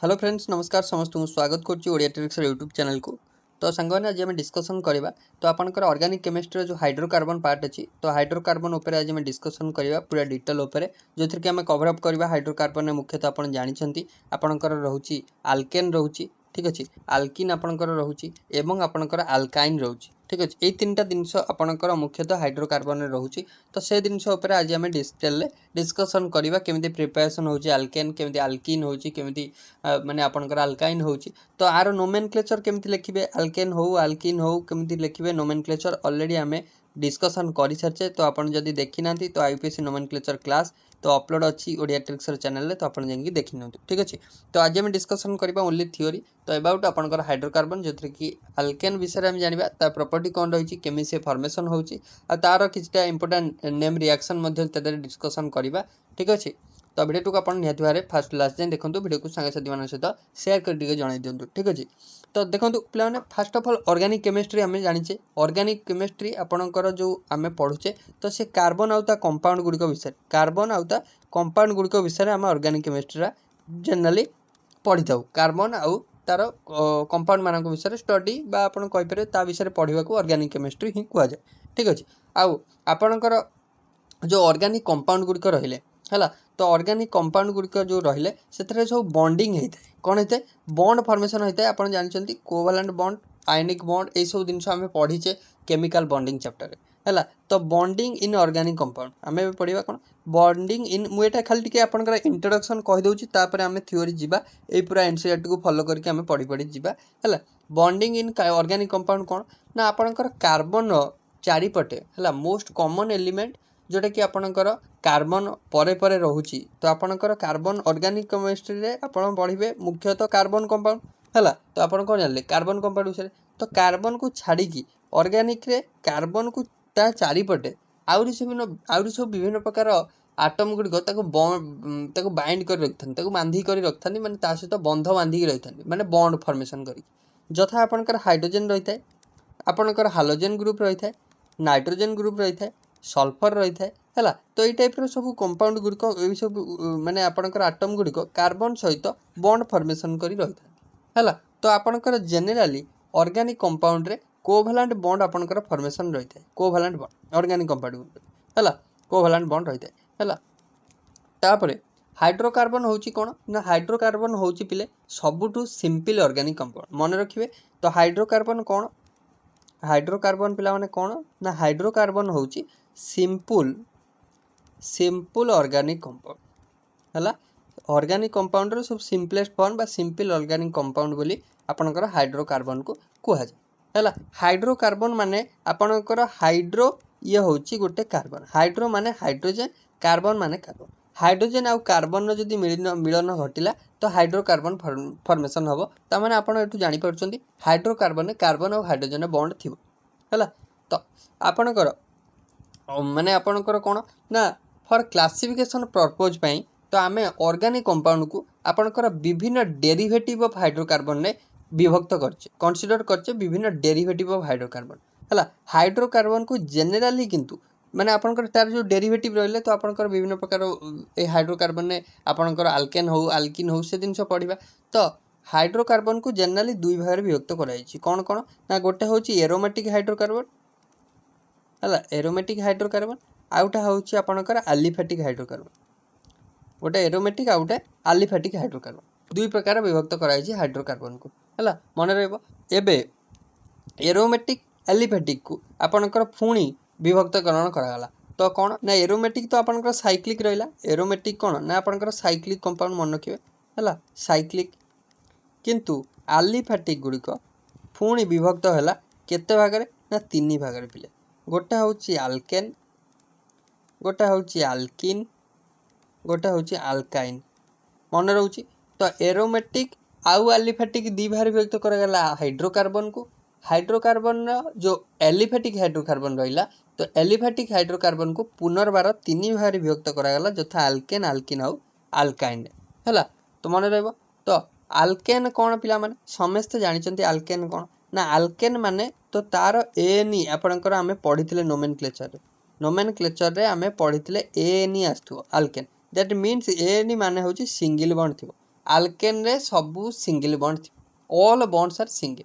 Hello friends नमस्कार समस्त स्वागत करुच्ची ओडिया ट्रिक्स यूट्यूब चैनल को। तो सांगने आज आम डिस्कसन करवा तो आपंकर ऑर्गेनिक केमिस्ट्री जो हाइड्रोकार्बन पार्ट अच्छी तो हाइड्रोकार्बन उपर आज आम डिस्कसन करवा पूरा डिटेल उपर जो थी आम कवर अप करवा हाइड्रोकार्बन मुख्यतः आप जानते आपंकर रोचे आल्केन रोचे ठीक अच्छे आल्किन आपंकर रोचे एवं आपंकर आल्काइन रोचे ठीक अच्छे ये तीन टा जिनस आपंकर मुख्यतः हाइड्रोकार्बन रोचे तो से जिनस आज आम डिटेल डिस्कसन करवा केमी प्रिपेरेसन होची आल्केन केमी आल्किन होची केमी माने आपनकर आल्काइन होची तो आर नोमेनक्लेचर केमती लिखिबे आल्केन हो आल्किन हो केमती लिखिबे नोमेनक्लेचर ऑलरेडी आमे डिस्कशन करि सारछे तो आपण जदी देखि नांती तो आईपीएससी नोमेनक्लेचर क्लास तो अपलोड अच्छी ओडिया ट्रिक्सर चैनल तो आपण जाई देखि नंतु ठीक अछि। तो आज हम डिस्कशन करबा ओनली थ्योरी तो अबाउट आपनकर हाइड्रोकार्बन जोथि कि आल्केन विषय हम जानिबा ता प्रॉपर्टी कोन रहिछि केमि से फॉर्मेशन होछि आ तार किछटा इंपोर्टेंट नेम रिएक्शन मध्ये तदर डिस्कशन करबा ठीक अछि। तो वीडियो को अपन निहत भारे फास्ट लास्ट जाए देखो वीडियो को सांगे साथी मान सहित शेयर कर जन दिंतु ठीक अच्छे। तो देखो पे fast of all organic chemistry आम जाचे ऑर्गेनिक केमिस्ट्री आपणकर जो आम पढ़ुचे तो से कार्बन आउता कंपाउंड गुड़िक विषय कार्बन आउता कंपाउंड गुड़िक विषय आम ऑर्गेनिक केमिस्ट्री जनरली पढ़ी था कार्बन आउ तार कंपाउंड मान विषय स्टडी बा आपन कहीपर ता विषय पढ़ा ऑर्गेनिक केमिस्ट्री ही कहुए ठीक अच्छे। आउ आपणकर जो ऑर्गेनिक कंपाउंड गुड़िक रहिले है तो ऑर्गेनिक कंपाउंड गुड़िक जो रहिले से सब बॉन्डिंग होता है कौन होता है बॉन्ड फॉर्मेशन होता है आप जानते कोवैलेंट बॉन्ड आयनिक बॉन्ड यही सब जिन आम पढ़ीचे केमिकल बॉन्डिंग चैप्टर है तो बॉन्डिंग इन ऑर्गेनिक कंपाउंड आम पढ़ा कौन बॉन्डिंग इन मुझे खाली टी आपंकर इंट्रोडक्शन कहीदे आम थ्योरी जावा ये पूरा एनसीईआरटी को फॉलो करके आम पढ़ी पढ़ी जावा है बॉन्डिंग इन ऑर्गेनिक कंपाउंड कौन ना आपंकर कार्बन चारिपटे है मोस्ट कॉमन एलिमेंट जोटा कि आपंकर कार्बन परे परे रोची तो आपंकर कार्बन ऑर्गेनिक केमिस्ट्री रे आपन पढ़े मुख्यतः कार्बन कंपाउंड है तो आप कौन जानले कार्बन कंपाउंड विषय तो कार्बन को छाड़ी ऑर्गेनिक रे कार्बन को ता चारिपटे आउरी सब विभिन्न प्रकार आटम गुड़िक बाइंड कर रखी बांधी कर रखी माने ता सहित बंध बांधिकी रही माने बॉन्ड फॉर्मेशन करी जथा आपंकर हाइड्रोजन रही है आपंकर हालोजेन ग्रुप रही है नाइट्रोजेन ग्रुप रही है सल्फर रही है है तो ये टाइप सब कंपाउंड गुड़िक सब माने आपंकर आटम गुड़िक कार्बन सहित बॉन्ड फॉर्मेशन करी रही है तो आपंकर जेनेराली ऑर्गेनिक कंपाउंड रे कोवैलेंट बॉन्ड आपंकर फॉर्मेशन रही है कोवैलेंट बॉन्ड ऑर्गेनिक कंपाउंड है कोवैलेंट बॉन्ड रही है तापरे हाइड्रोकार्बन होची कौन ना हाइड्रोकार्बन होची पिले सबुठू सिंपल ऑर्गेनिक कंपाउंड मन रखिए तो हाइड्रोकार्बन कौन हाइड्रोकार्बन पिला माने कौन ना हाइड्रोकार्बन होची सिंपल ऑर्गेनिक कंपाउंड है ऑर्गेनिक कंपाउंड रो सब सिंपलेस्ट फॉर्म बा सिंपल ऑर्गेनिक कंपाउंड बोली आपनकर हाइड्रोकार्बन को कहा जाए है हाइड्रोकार्बन माने आपनकर हाइड्रो ये होची गोटे कार्बन हाइड्रो माने हाइड्रोजन कार्बन माने कार्बन हाइड्रोजन आउ कार्बन जदि मिलन घटिला तो हाइड्रोकार्बन फॉर्मेशन हम ताने आपन एठू जानि परछंती हाइड्रोकार्बन कार्बन और हाइड्रोजन बॉन्ड थिबो है तो आपनकर माने आपनकर कौन ना फॉर क्लासिफिकेशन पर्पज पई तो आम ऑर्गेनिक कंपाउंड को आपनकर विभिन्न डेरिवेटिव ऑफ हाइड्रोकार्बन ने विभक्त करछे कंसीडर करछे विभिन्न डेरिवेटिव ऑफ हाइड्रोकार्बन है हाइड्रोकार्बन को जेनेराली किंतु माने आपनकर तार जो डेरिवेटिव रहले तो आपनकर विभिन्न प्रकार ए हाइड्रोकार्बन ने आपनकर आल्केन हो आल्किन हो से जिनस पढ़िबा तो हाइड्रोकार्बन को जेनेराली दुई भाग में विभक्त कराई कौन कौन ना गोटे होची एरोमेटिक हाइड्रोकार्बन है एरोमेटिक हाइड्रोकार्बन आउटा होची आपनकर एलिफेटिक हाइड्रोकार्बन गोटे एरोमेटिक आ गोटे एलिफेटिक हाइड्रोकार्बन दुई प्रकार विभक्त कराई हाइड्रोकार्बन को है मन रहिबो एबे एरोमेटिक एलिफेटिक को आपनकर पुणी विभक्तकरण करागला तो कौन ना एरोमेटिक तो आपनकर साइक्लिक रहिला एरोमेटिक कौन ना आपनकर साइक्लिक कंपाउंड मन रखिबे है साइक्लिक किंतु एलिफेटिक गुड़िक पुणी विभक्त है केते भाग ना तीन भाग पिले गोटे होची आल्केन गोटे होची आल्किन गोटे होची आल्काइन मन रोची तो एरोमेटिक आउ एलिफेटिक दी भाग विभक्त करागला हाइड्रोकार्बन को हाइड्रोकार्बन जो एलिफेटिक हाइड्रोकार्बन रहिला तो एलिफेटिक हाइड्रोकार्बन को पुनर्बार तीन भाग विभक्त करागला जथा आल्केन आल्किन आउ आल्काइन है तो मन रहिबो तो आल्केन कौन पिला माने समस्त जानिचंती आल्केन कौन ना आल्केन माने तो तार एएनई आपनकर आमे पढ़िथिले नोमेनक्लेचर रे आमे पढ़िथिले एएनई आस्थो आल्केन दैट मीन्स एएनई माने होची सिंगल बॉन्ड थिबो आल्केन रे सबू सिंगल बॉन्ड थी ऑल बॉन्ड्स आर सिंगल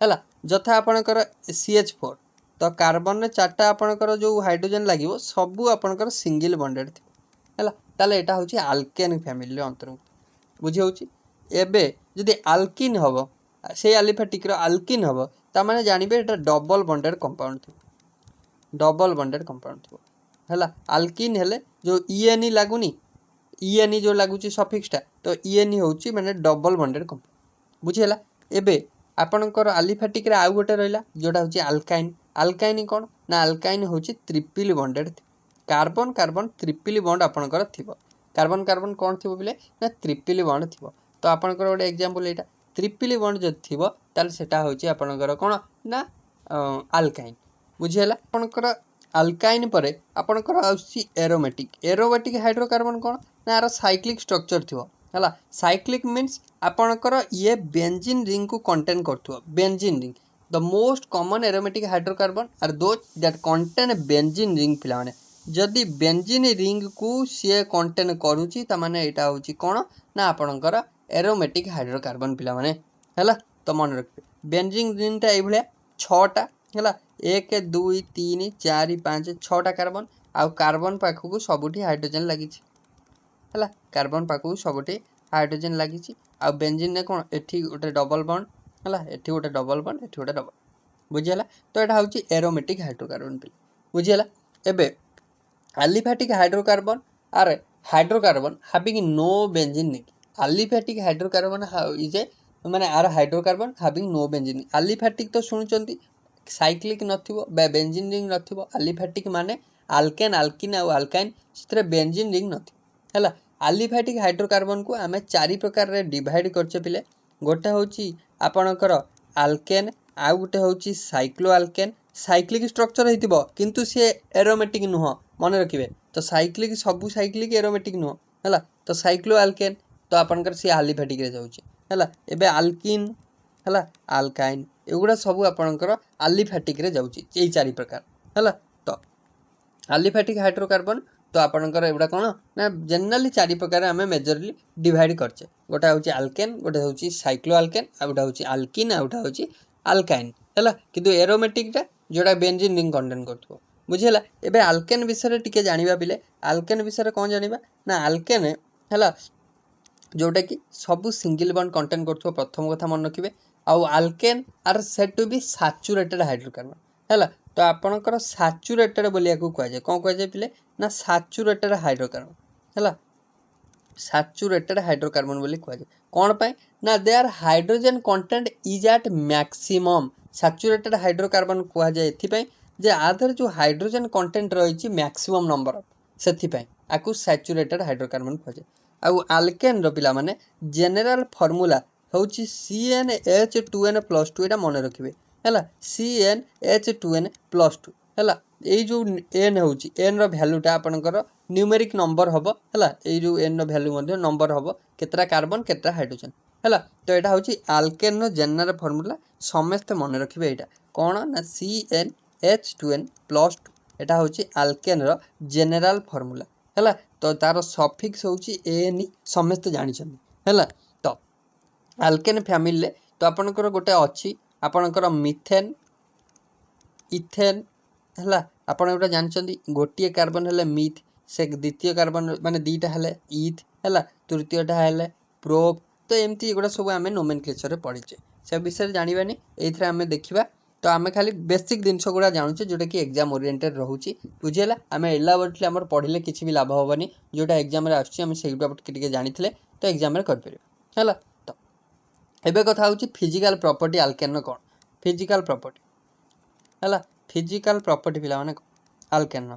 है जथा आपणकर CH4 तो कार्बन रे चारटा आपणकर जो हाइड्रोजन लागिवो सबू आपणकर सिंगल बॉन्डेड थी है ताले एटा होची आल्केन फैमिली रे अंतर्गत बुझी होची एबे जदि आल्किन हबो से एलिफेटिक रो आल्किन हबो ता माने जानिबे एटा डबल बॉन्डेड कंपाउंड थी डबल बॉन्डेड कंपाउंड थी है आल्किन हेले जो ENE लागुनी ENE जो लागुची सफिक्सटा तो ENE होची माने डबल बॉन्डेड कंपाउंड बुझिला एबे आपणकर एलिफेटिक रे आउ गोटे रहला जोटा होची अल्काइन अल्काइन कोन ना अल्काइन होची triple bonded carbon carbon triple bond आपणकर थिबो कार्बन कार्बन कोन थिबो बिले ना ट्रिपल बॉन्ड थिबो तो आपणकर गोटे एग्जांपल एटा ट्रिपल बॉन्ड जद थिबो ताल सेटा होची आपणकर कोन ना अल्काइन बुझिला आपणकर अल्काइन परे आपणकर आउची एरोमेटिक हाइड्रोकार्बन कोन ना आरो साइक्लिक स्ट्रक्चर थिबो हला साइक्लिक मीन्स आपणकर ये बेंजीन रिंग को कंटेन करथुवा benzene ring the most common aromatic hydrocarbon are those that contain benzene ring पिला माने जदि बेंजीन रिंग को सी कंटेन करूची ता माने एटा होची कोन ना आपणकर एरोमेटिक हाइड्रोकार्बन पिला माने हला तो मन रखबे बेंजीन रिंग ता ए भलिया 6टा हला 1 2 3 4 5 6टा कार्बन आ कार्बन पाखु को सबुठी हाइड्रोजन लागिची हला कार्बन पाखु सबुठी हाइड्रोजन लागिची आ बेंजीन ने कोन एठी गोटे डबल बॉन्ड हला एठी गोटे डबल बॉन्ड एठी गोटे डबल बुझिला तो एटा होची एरोमेटिक हाइड्रोकार्बन पिला बुझिला एबे aliphatic hydrocarbon are hydrocarbon having no benzene ring aliphatic hydrocarbon is a माने are hydrocarbon having no benzene aliphatic तो सुनुचंती साइक्लिक नथिबो बे बेंजीन रिंग नथिबो एलिफेटिक माने अल्केन अल्किन आ अल्काइन सेतरे बेंजीन रिंग नथि हला एलिफेटिक हाइड्रोकार्बन को आमे चारि प्रकार रे डिवाइड करछे पिले गोटे होची आपणकर अल्केन आ गोटे होची साइक्लो अल्केन साइक्लिक स्ट्रक्चर हेतिबो किंतु से एरोमेटिक नुह मन रखिबे तो साइक्लिक सबु साइक्लिक एरोमेटिक नुह हला तो साइक्लो अल्केन तो आपणकर से एलिफेटिक रे जाउची हला एबे अल्किन हला अल्काइन एगुडा सबु आपणकर एलिफेटिक रे जाउची एई चारि प्रकार हला तो एलिफेटिक हाइड्रोकार्बन तो आपणकर एगुडा कोन ना जनरली चारि प्रकार हमें मेजरली डिवाइड करछे गोटा होची अल्केन गोटा होची साइक्लो अल्केन आ गोटा होची अल्किन आ गोटा होची अल्काइन हला किंतु एरोमेटिक टा जोटा बेंजीन रिंग कंटेन करथो बुझिला एबे अल्केन विषय टिके जानिबा बिले अल्केन विषय कोन जानिबा ना अल्केन हला जोटा कि सबु सिंगल बॉन्ड कंटेन करथो प्रथम कथा मन रखिबे आ alkane are said to be saturated hydrocarbon हला तो आपणकर सैचुरेटेड बोलिया को कह जाय कोन कह जाय पिले ना सैचुरेटेड हाइड्रोकार्बन हला सैचुरेटेड हाइड्रोकार्बन बोली कह जाय कोन पाए ना there hydrogen content is at maximum saturated hydrocarbon कह जाय एथि पाए जे आधर जो हाइड्रोजन कंटेंट रहिछि मैक्सिमम नंबर ऑफ सेथि पाए आकु सैचुरेटेड हाइड्रोकार्बन कह जाय आ अल्केन रो पिला माने जनरल फार्मूला होछि CnH2n+2 एटा मन रखिबे हला CnH2n+2 हला एई जो n होछि n रो वैल्यूटा आपनकर न्यूमेरिक नंबर हबो हला एई जो n रो वैल्यू मध्ये नंबर हबो केतरा कार्बन केतरा हाइड्रोजन हला तो एटा होछि अल्केन रो जनरल फार्मूला समस्त मन रखिबे एटा कोन ना CnH2n+2 एटा होछि अल्केन रो जनरल फार्मूला हला तो तार सफिक्स होछि Ane समस्त जानि छन हला तो अल्केन फैमिली तो आपनकर गोटे अछि आपनकर मिथेन इथेन हला आपन गोटे जानचंदी गोटिए कार्बन हेले मिथ से द्वितीय कार्बन माने दीटा हेले ईथ हला तृतीयटा हेले प्रोप तो एमती एगुडा सब आमे नोमेनक्लेचर रे पढिचे से विषय जानिबानी एथरे आमे देखिबा तो आमे खाली बेसिक दिनस गुडा जानुचे जोटा कि एग्जाम ओरिएंटेड रहउची बुझियला आमे एलाबोरेटली हमर पढिले किछि भी लाभ होबनी जोटा एग्जाम रे आछी आमे सेइ टॉपिक टिके जानिथिले तो एग्जाम रे कर परिबे हला तो एबे कथा होची फिजिकल प्रॉपर्टी अल्केन नो कोन फिजिकल प्रॉपर्टी हला फिजिकल प्रॉपर्टी पिला माने अल्केन नो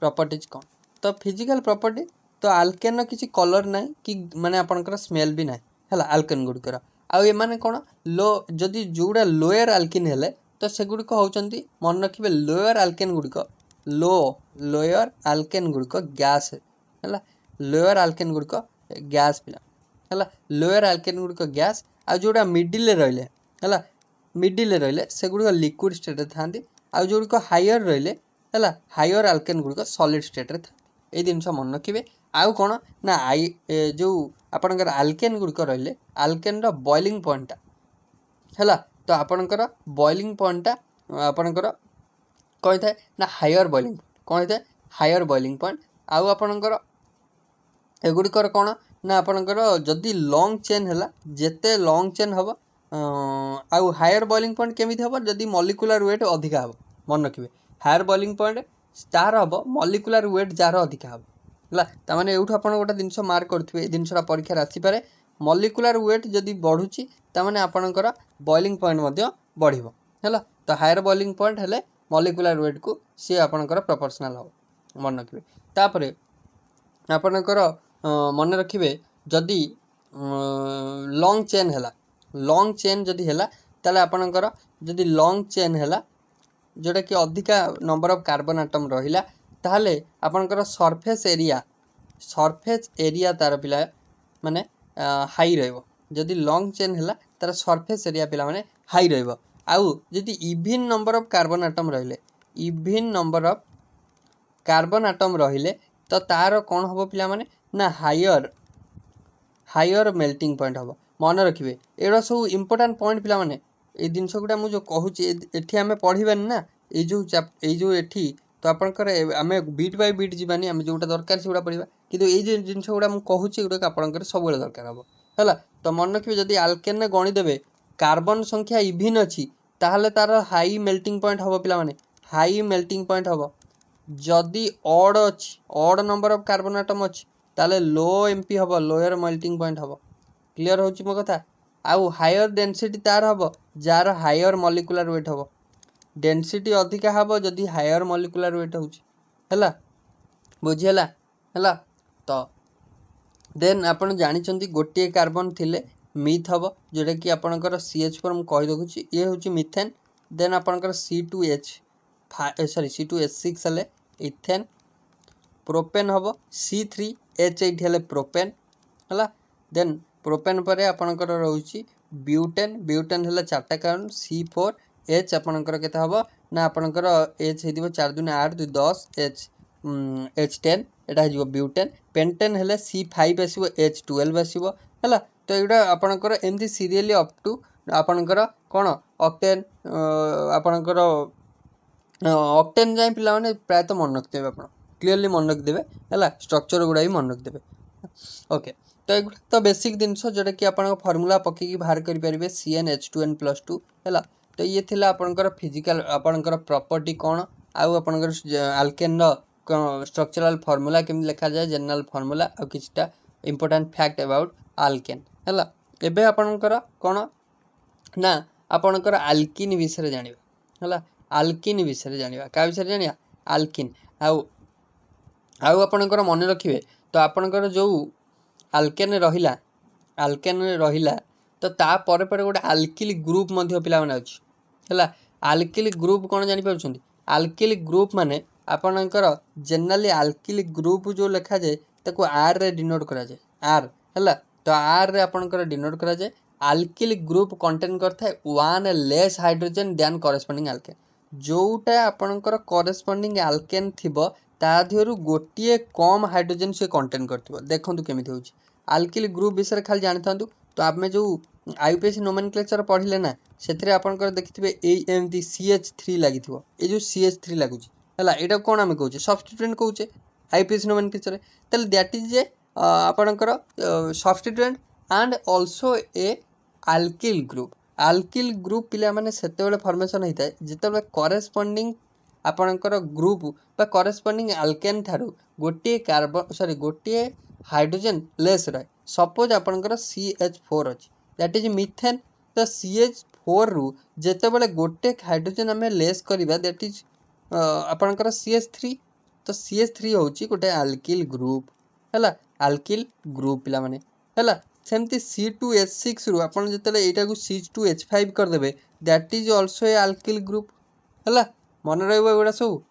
प्रॉपर्टीज कोन तो फिजिकल प्रॉपर्टी तो अल्केन नो किछि कलर नै कि माने आपनकर स्मेल भी नै हला अल्केन गुडकर आ ए माने कोन लो जदी जोडा लोअर अल्किन हेले तो सेगुडी को होचंती मन रखिबे लोअर अल्केन गुडको लोअर अल्केन गुडको गैस हला लोअर अल्केन गुडको गैस पिला हला लोअर अल्केन गुडको गैस आ जोडा मिडिल रे रहले हला मिडिल रे रहले सेगुडी लिक्विड स्टेट रे थांती आ जोडी को हायर रहले हला हायर अल्केन गुडको सॉलिड स्टेट रे था ए दिनस मन रखिबे आउ कौन ना जो आपणकर आल्केन गुड़िक रही आल्केन बॉइलिंग पॉइंटा है तो आपणकर बॉइलिंग पॉइंटा आपणकर कौन था ना हायर बॉइलिंग कौन होता है हायर बॉइलिंग पॉइंट आउ आपणकर एगुड़िकर कौन ना आपणकर जदि लॉन्ग चेन है जिते लॉन्ग चेन हम आउ हायर बॉइलिंग पॉइंट केमी हम जदि मॉलिक्यूलर वेट अधिका हम मन रखिए हायर बॉइलिंग पॉइंट तार हम मॉलिक्यूलर वेट जार अधिका हम है मैंने यूँ आप गोटे जिन मार्क करेंगे जिनसा परीक्षा आसपे मॉलिक्यूलर वेट जदि बढ़ुची ताने आपणकर बॉइलिंग पॉइंट बढ़ है तो हायर बॉइलिंग पॉइंट है मॉलिक्यूलर वेट को सी आपणकर प्रोपोर्शनल हम मन रखिए तापर आपणकर मन रखिए जदि लॉन्ग चेन है लॉन्ग चेन जदि है ताले आपणकर जदि लॉन्ग चेन है जोटा कि अधिका नंबर ऑफ कार्बन आटम रहिला ताहले आपणकर सरफेस एरिया तार पिला माने हाई रहइबो जदि लॉन्ग चेन है तार सरफेस एरिया पिला माने हाई रहइबो आउ जदि even number of carbon atom रहिले even number of carbon atom रहिले तो तार कौन हम पिला माने ना हायर मेल्टिंग पॉइंट हम मन रखिए एड़ा सब इंपोर्टेंट पॉइंट पिला माने ये जिनस गुड़ा मुझे कहूँ ये आम पढ़ानी ना ये एठी तो आपंकर आम बीट बाय बीट जीवानी आम जोटा दरकार से पढ़ा कि ये जिनस गुड़ा मुझे कहूँ आपंकर सब दरकार हम है तो मन रखिए जदि आल्केन गणिदेवे कार्बन संख्या इभिन अच्छी ताहले तार हाई मेल्टिंग पॉइंट हम पिला माने हाई मेल्टिंग पॉइंट हम जदि ऑड अच्छी odd number of carbon atom अच्छी ताले लो एमपी हम लोअर मेल्टिंग पॉइंट हम क्लियर हो मो कथा आउ हायर डेंसिटी तार हम जार हायर मॉलिक्यूलर वेट हम डेंसिटी अधिका हम जदि हायर मॉलिक्यूलर वेट होला बुझीला है तो देन आपण जानी गोटे कार्बन थिले मिथ हम जोटा कि आपणकर CH4 मुझे कही देखुची ये हूँ मिथेन देन आपणकर C2H सॉरी C2H6 हेले इथेन प्रोपेन हम C3H8 हेले प्रोपेन है देन प्रोपेन पर आपणकर रोची ब्यूटेन ब्यूटेन हेले 4टा कार्बन C4H आपणकर केते हम ना आपणकर H हेदिबो 4 दूनी 8 2 10 H10 एटा हो ब्यूटेन पेंटेन हेले C5 आसीबो H12 आसीबो है तो यहाँ आपणकर एमती सीरियली अप टू आपणकर कौन ऑक्टेन आपणकर ऑक्टेन जाए पिला माने प्रायतः मन रखिदेवे आप क्लीयरली मन रखिदेवे है स्ट्रक्चर गुड़ा भी मन रखिदेवे ओके तो एगुड़ा तो बेसिक जिनस जोटा कि आप फर्मूला पकईकि बाहर करेंगे CnH2n+2 है तो ये थिला आपणकर फिजिकल आपणकर प्रॉपर्टी कौन आउ आपणकर आल्केन स्ट्रक्चरल फर्मूला केमि लिखा जाए जनरल फर्मूला आ किछटा इंपोर्टेंट फैक्ट अबाउट आल्केन है एबे आपणकर कौन ना आपणकर आल्किन विषय जानिबा है आल्किन विषय जानिबा का विषय जानिया आल्किन आउ आपणकर मन रखिए तो आपणकर जो आल्केन रहिला तो ता परे परे गोटे आल्किल ग्रुप मध्य पिला माने अछि है आल्किल ग्रुप कौन जानि पाउछन्ती आल्किल ग्रुप माने आपणकर जनरली आल्किल ग्रुप जो लिखा जाए ताको आर रे डिनोट करा जाए आर है तो आर रे आपणकर डिनोट करा जाए आल्किल ग्रुप कंटेन करता है 1 less hydrogen than corresponding alkane जोटा आपणकर कॉरेस्पोंडिंग आल्केन थिबो ता दिहरु गोटिए कम हाइड्रोजन से कंटेन करथिबो देखंतु केमिति होउची आल्किल ग्रुप विषय खाली जानथांतु तो आमे जो आईपीएस नोमेनक्लेचर पढ़िले ना सेथरे आपणकर देखिथिबे एमती CH3 लागिथिबो ए जो CH3 लागुची हला एटा कोन आमे कहूचे सब्स्टिट्यूएंट कहूचे आईपीएस नोमेनक्लेचर तल दैट इज ए आपणकर substituent and also a alkyl group पिला माने सेतेबेले फॉर्मेशन होता है जेतेबेले कॉरेस्पोंडिंग आपणकर ग्रुप बा कॉरेस्पोंडिंग आल्केन थारु गोटे कार्बन सॉरी गोटे हाइड्रोजन लेस रहे सपोज आपणकर CH4 अछि दैट इज मिथेन तो CH4 रु जेतेबेले गोटे हाइड्रोजन आमे लेस करिबा दैट इज आपणकर CH3 तो CH3 होची गोटे आल्किल ग्रुप हैला आल्किल ग्रुप पिला माने हैला सेमती C2H6 रु आपन जेतेले एटा को C2H5 कर देबे that is also a alkyl group हैला मन रहइबो एगुडा सब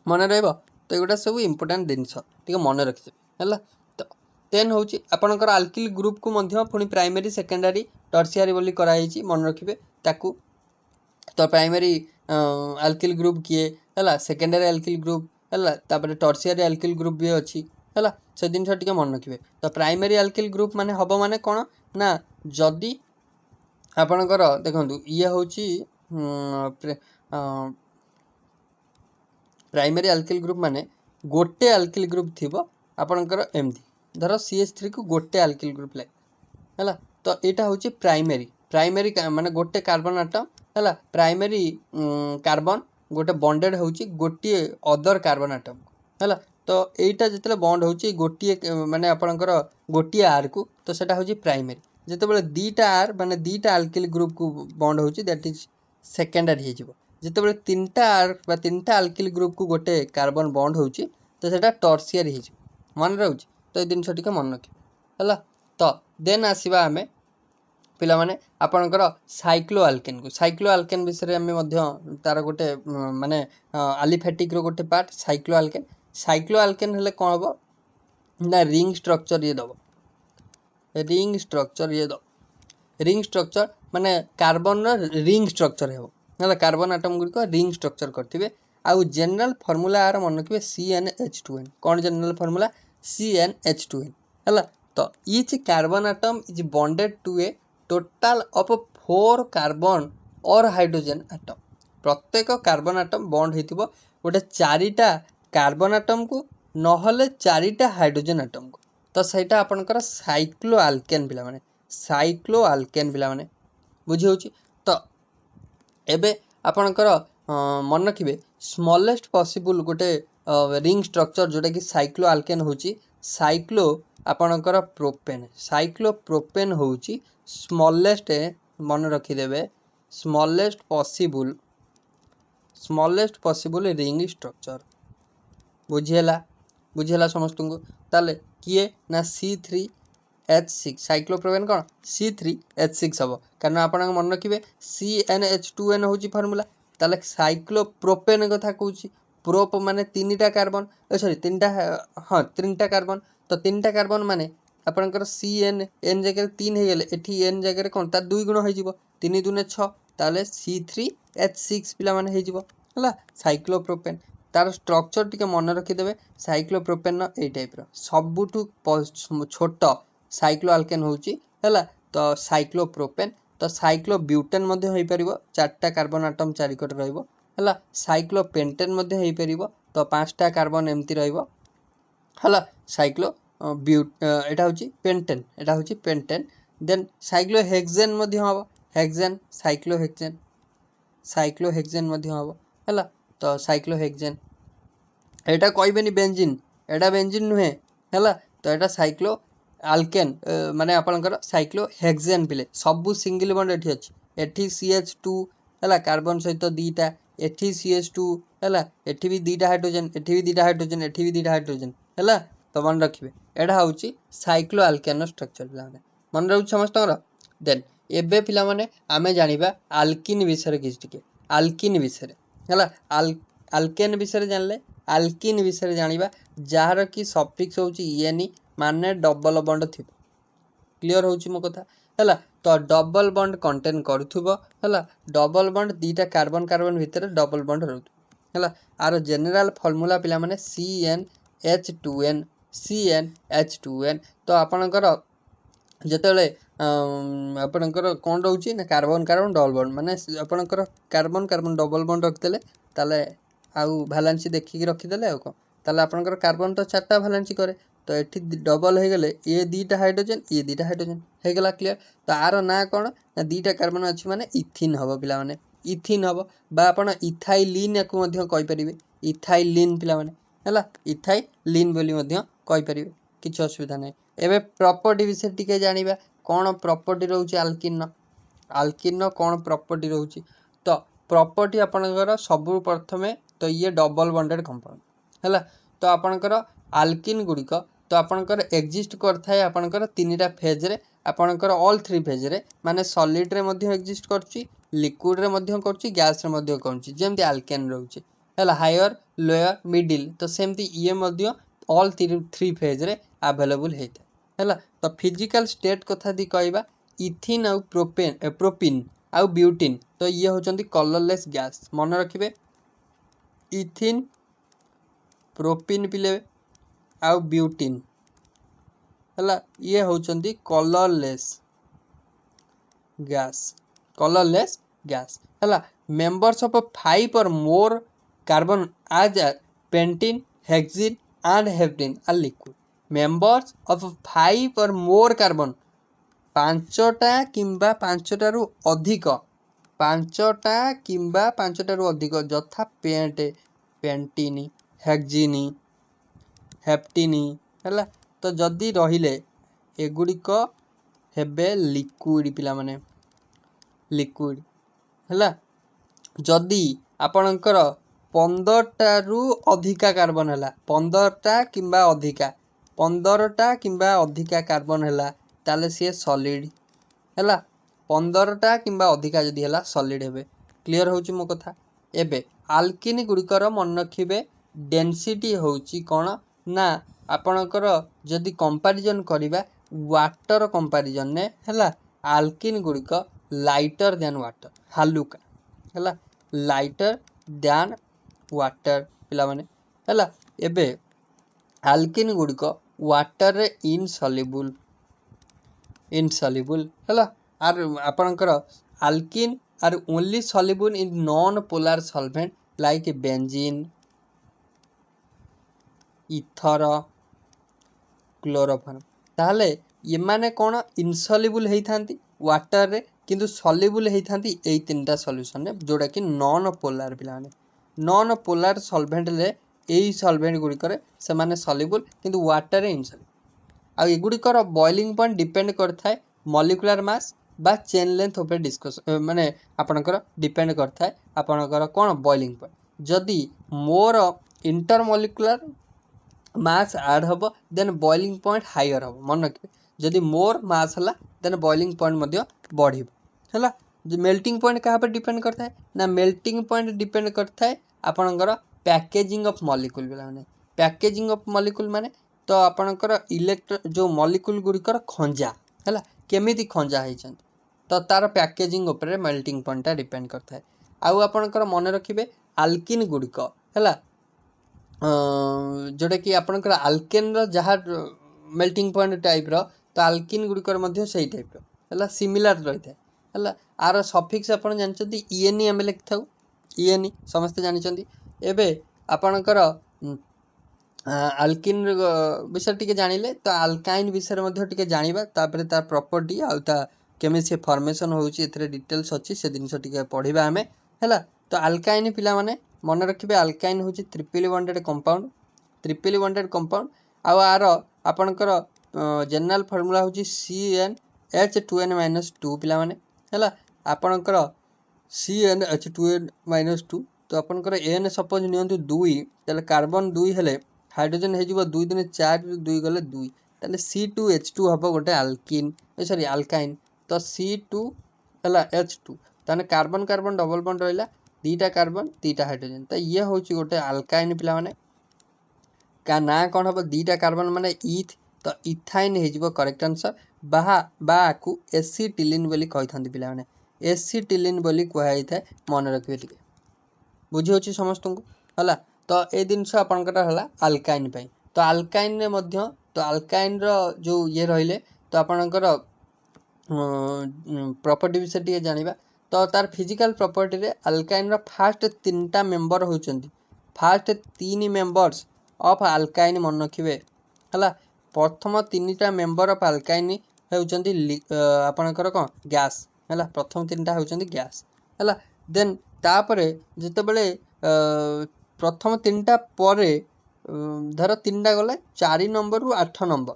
मन रहइबो तो एगुडा सब इंपोर्टेंट जिंस ठीक मन रखिबे हैला तो देन होची आपनकर आल्किल ग्रुप को मध्य पुनी प्राइमरी सेकेंडरी टर्शियरी बोली कराइछि मन रखिबे ताकू तो प्राइमरी आल्किल ग्रुप किए हैला सेकेंडरी आल्किल ग्रुप हैला तापर टर्शियरी आल्किल ग्रुप भी अछि है से जिन टे मन रखिए। तो प्राइमरी अल्किल ग्रुप माने हम माने कौन ना जदि आपणकर देखो ये हूँ प्राइमरी अल्किल ग्रुप माने गोटे अल्किल ग्रुप थी आपणकर एमती धर CH3 को गोटे अल्किल ग्रुप लगे है। तो यहाँ हूँ प्राइमरी प्राइमरी माने गोटे कार्बन आटम है प्राइमरी कार्बन गोटे बॉन्डेड होची गोटे अदर कार्बन आटम है। तो यहीटा जिते बॉन्ड होची गोटे माने आपणकर गोटे आर को तो सेटा होची प्राइमरी जिते दीटा आर माने दीटा अल्किल ग्रुप को बॉन्ड होची दैट इज सेकेंडरी हो जिते तीनटा आर बा तीनटा अल्किल ग्रुप को गोटे कार्बन बॉन्ड होची तो सेटा टर्सियरी हो मन रोच। तो ये जिनस टिके मन रखिए है। तो देन आसवा आम पिला माने आपणकर साइक्लो आल्केन को साइक्लो आल्केन विषय में तार गोटे माने आलिफेटिक रो गोटे पार्ट साइक्लो आल्केन हेले कौन हम ना रिंग स्ट्रक्चर ये दब रिंग स्ट्रक्चर ये दब रिंग स्ट्रक्चर माने कार्बन रिंग स्ट्रक्चर हो कार्बन आटम गुड़िक रिंग स्ट्रक्चर करेंगे। आउ जनरल फर्मूला यार मन रखिए CnH2n कौन जनरल फर्मूला CnH2n है। तो each carbon atom is bonded to a total of 4 carbon or hydrogen atom प्रत्येक कार्बन आटम बॉन्ड होइतिबो गोटे 4टा कार्बन आटम को नहले 4टा हाइड्रोजन आटम को तो सहीटा आपनकर साइक्लो आल्केन पिला माने साइक्लो आल्केन पिला माने बुझी होची। तो एबे आपनकर मन रखिए स्मॉलेस्ट पॉसिबल गोटे रिंग स्ट्रक्चर जोटा कि साइक्लो आल्केन होची साइक्लो आपणकर प्रोपेन साइक्लो प्रोपेन होची स्मॉलेस्ट मन रखिदेवे स्मॉलेस्ट पॉसिबल रिंग स्ट्रक्चर बुझीला समस्त को ताले किए ना C3H6 साइक्लोप्रोपेन कौन C3H6 हम कारण आप मन रखिए CnH2n हूँ फर्मूला ताले साइक्लोप्रोपेन कथा कहूँ प्रोप माने 3टा कार्बन सॉरी 3टा हाँ 3टा कार्बन तो 3टा कार्बन माने आपनकर CN n जगह 3 हो गले एठी n जगह कौन तार 2 गुण हो 3 दूने 6 ताले C3H6 पिला माने हो है साइक्लोप्रोपेन तार स्ट्रक्चर टिके मन रखिदेवे साइक्लोप्रोपेन ए टाइप सबुठू छोट साइक्लो आल्केन होची है। तो साइक्लोप्रोपेन तो साइक्लोब्यूटेन मध्य हो पारिबो 4टा कार्बन आटम चारिकट रहइबो है साइक्लोपेंटेन मध्य हो पारिबो तो 5टा कार्बन एमती रहइबो है साइक्लो एटा होची पेंटेन देन साइक्लोहेक्सेन मध्य हबो हेक्सेन साइक्लोहेक्सेन मध्य हबो है। तो साइक्लोहेक्सेन एटा कहबेनी बेंजीन एटा बेंजीन नुहे है। तो एटा साइक्लो आल्केन माने आपनकर साइक्लोहेक्सेन पिले सबु सिंगल बॉन्ड एठी अछि एठी CH2 है कार्बन सहित दीटा एठी CH2 है एठी भी दीटा हाइड्रोजन एठी भी दीटा हाइड्रोजन एठी भी दीटा हाइड्रोजन है। तो मन रखिए एटा होची साइक्लो आल्केन स्ट्रक्चर पिला माने मन रहउ समस्त देन एबे पिला माने आमे जानिबा आल्किन विषय किछ टिके आल्किन विषय है आल्केन विषय जानले आल्किन विषय जानिबा जार की सफिक्स होची ENE माने डबल बॉन्ड थी क्लियर होची मो कथा है। तो डबल बॉन्ड कंटेन करूथुबो है डबल बॉन्ड दीटा कार्बन कार्बन भितर डबल बॉन्ड रहउथु है आर जनरल फार्मूला पिला माने CnH2n तो आपनकर जेतेले आपनकर कोन रहउची ना कार्बन कार्बन डबल बॉन्ड माने आपनकर कार्बन कार्बन डबल बॉन्ड रखिदेले ताले आउ भालेंसी देखिकी रखिदेले आउ कोन ताले आपनकर कार्बन तो 4टा भालेंसी करे तो एठी डबल हो गले ये दीटा हाइड्रोजन हो गला क्लियर। तो आर ना कोन ना दीटा कार्बन अछि माने इथिन हबो पिला माने इथिन हबो बा आपण इथाइलिन याकू मध्य कहि परिबे इथाइलिन पिला माने हैला इथाइलिन बोली मध्य कहि परिबे किछ असुविधा नै। एबे प्रॉपर्टी विषय टिके जानिबा कोन प्रॉपर्टी रहउची आल्किन कोन प्रॉपर्टी रहउची। तो प्रॉपर्टी आपनकर सबु प्रथमे तो ये डबल बॉन्डेड कंपाउंड हैला। तो आपनकर आल्किन गुड़िक तो आपनकर एक्जिस्ट करथाय आपनकर 3टा फेज रे आपनकर ऑल 3 फेज रे माने सॉलिड रे मध्य एक्जिस्ट करची लिक्विड रे मध्य करची गैस रे मध्य करची जेमति आल्केन रहउची हैला हायर लोअर मिडिल तो सेमति ये मध्य ऑल 3 फेज रे अवेलेबल हेता हैला। तो फिजिकल स्टेट कथा दी कहबा इथिन आउ प्रोपिन आउ ब्यूटिन तो ये होचंती कलरलेस गैस मन रखिबे इथिन प्रोपिन पिले आउ ब्यूटीन है ये होचंदी कलरलेस गैस है members of 5 or more carbon आज pentene hexene and heptane are liquid members of 5 or more carbon पांचटा किंबा पांचटारू अधिक पांचटा किंबा पांचटारू अधिक यथा पेंटीन हेक्सिन हेप्टीन है तो जदि रहिले एगुड़िक हेबे लिक्विड पिला माने लिक्विड है जदि आपणकर 15टारू अधिका कार्बन है 15टा किंबा अधिका 15टा किंबा अधिका कार्बन है ताले सी सॉलिड है 15टा किंबा अधिका जदि है सॉलिड हेबे क्लियर होची मो कथा एबे आल्किन गुड़िकर मन रखिबे डेंसिटी होची कौन ना आपणकर जदि कंपैरिजन करिबा वाटर कंपैरिजन ने है आल्किन गुड़िक लाइटर देन वाटर हालुका है लाइटर देन वाटर पिला माने है एबे आल्किन गुड़िक वाटर रे इनसल्युबल है आर आपणकर alkene are only soluble in non polar solvent like benzene ether chloroform ताहले ये माने कौन इनसल्युबल होइथांती वाटर रे किंतु सल्युबल होइथांती एई तीनटा सॉल्यूशन ने जोड़ा कि नॉन पोलर पिला माने नॉन पोलर सॉल्वेंट ले एई सॉल्वेंट गुडी करे से माने सल्युबल किंतु वाटर रे इनसल्युबल आ एगुडी कर बॉइलिंग पॉइंट डिपेंड करथाय मॉलिक्यूलर मास बा चेन लेंथ ऊपर डिस्कस माने आपनकर डिपेंड करथाय आपनकर कोन बॉइलिंग पॉइंट जदि मोर इंटरमॉलिक्यूलर मास ऐड हम देन बॉइलिंग पॉइंट हायर हम मन रखिए जदि मोर मास है देन बॉइलिंग पॉइंट बढ़ है मेल्टिंग पॉइंट क्या पर डिपेंड करता है ना मेल्टिंग पॉइंट डिपेंड करता है आपणकर पैकेजिंग ऑफ मॉलिक्यूल माने पैकेजिंग ऑफ मॉलिक्यूल माने तो आपणकर जो मॉलिक्यूल गुड़िकर खंजा है केमिति खंजा होइछन तो तार पैकेजिंग ऊपर मेल्टिंग पॉइंट डिपेंड करता है आउ आपणकर मन रखिए आल्किन गुड़िक है जोटा कि आपणकर आल्केन जहाँ मेल्टिंग पॉइंट टाइप रो तो आल्किन गुड़िकर मध्य सही टाइप रो सिमिलर रही है आर सफिक्स आप जानते इएनई आम लिखि था इएनई समस्ते जानते एबे आपणकर आल्किन विषय टी जानिले तो आल्काइन विषय में जाना तापर तार प्रॉपर्टी आउ केमी से फॉर्मेशन होची डिटेल्स अच्छी से जिनस पढ़ा आम है तो आल्काइन पिला माने मन रखिए आल्काइन हूँ ट्रिपल बॉन्डेड कंपाउंड आउ आर आपणकर जनरल फॉर्मूला हूँ CnH2n-2 पिला माने है आपणकर CnH2n-2 तो आपणकर एन सपोज नियंतु 2 ताले कार्बन 2 हेले हाइड्रोजन हो 2 दिन 4 2 गले 2 ताले C2H2 हम गोटे आल्किन सॉरी आल्काइन तो C2 है H2 ताने कार्बन कार्बन डबल बॉन्ड रहिला दीटा कार्बन दीटा हाइड्रोजन तो ये हूँ गोटे आल्काइन पिला माने का ना कौन हम दीटा कार्बन माने इथ तो इथाइन हो करेक्ट आंसर बाकू एसिटिलिन बोली कही था पिला माने एसिटिलिन बोली कहुई था मन रखिए टे बुझी होची समस्त को है तो ये जिनस आपंकर है आल्काइन तो आल्काइन रे मध्य तो आल्काइन रो जो ये रहिले तो आपंकर प्रॉपर्टी विषय जानिबा तो तार फिजिकल प्रॉपर्टी रे आल्काइन रो फास्ट 3टा मेंबर होचंती फास्ट 3 मेंबर्स ऑफ आल्काइन मन रखिए है प्रथम 3टा मेंबर ऑफ आल्काइन होचंती आपनकर कोन गैस है प्रथम 3टा होचंती गैस है देन तापरे जितेबले प्रथम 3टा परे धर 3टा गले 4 नंबर रु 8 नंबर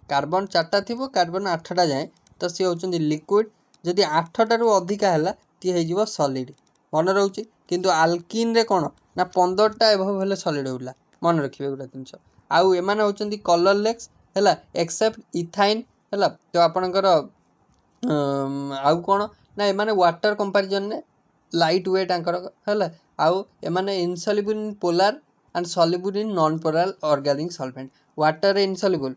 कार्बन 4टा थी कार्बन 8टा जाए तो सी होचंती लिक्विड जदि 8टारू अधिका है ती हो सॉलिड मन रोचे किंतु आल्किन रे कौन ना 15टा एभव हेले सॉलिड होला मन रखिए गोटा जिनस आउ एमाने होचंती कलरलेस है एक्सेप्ट इथाइन है तो आपणकर आउ कौन ना एमाने वाटर कंपैरिजन ने लाइट वेट आंकर है आउ एमाने insoluble in polar and soluble in non polar organic solvent water insoluble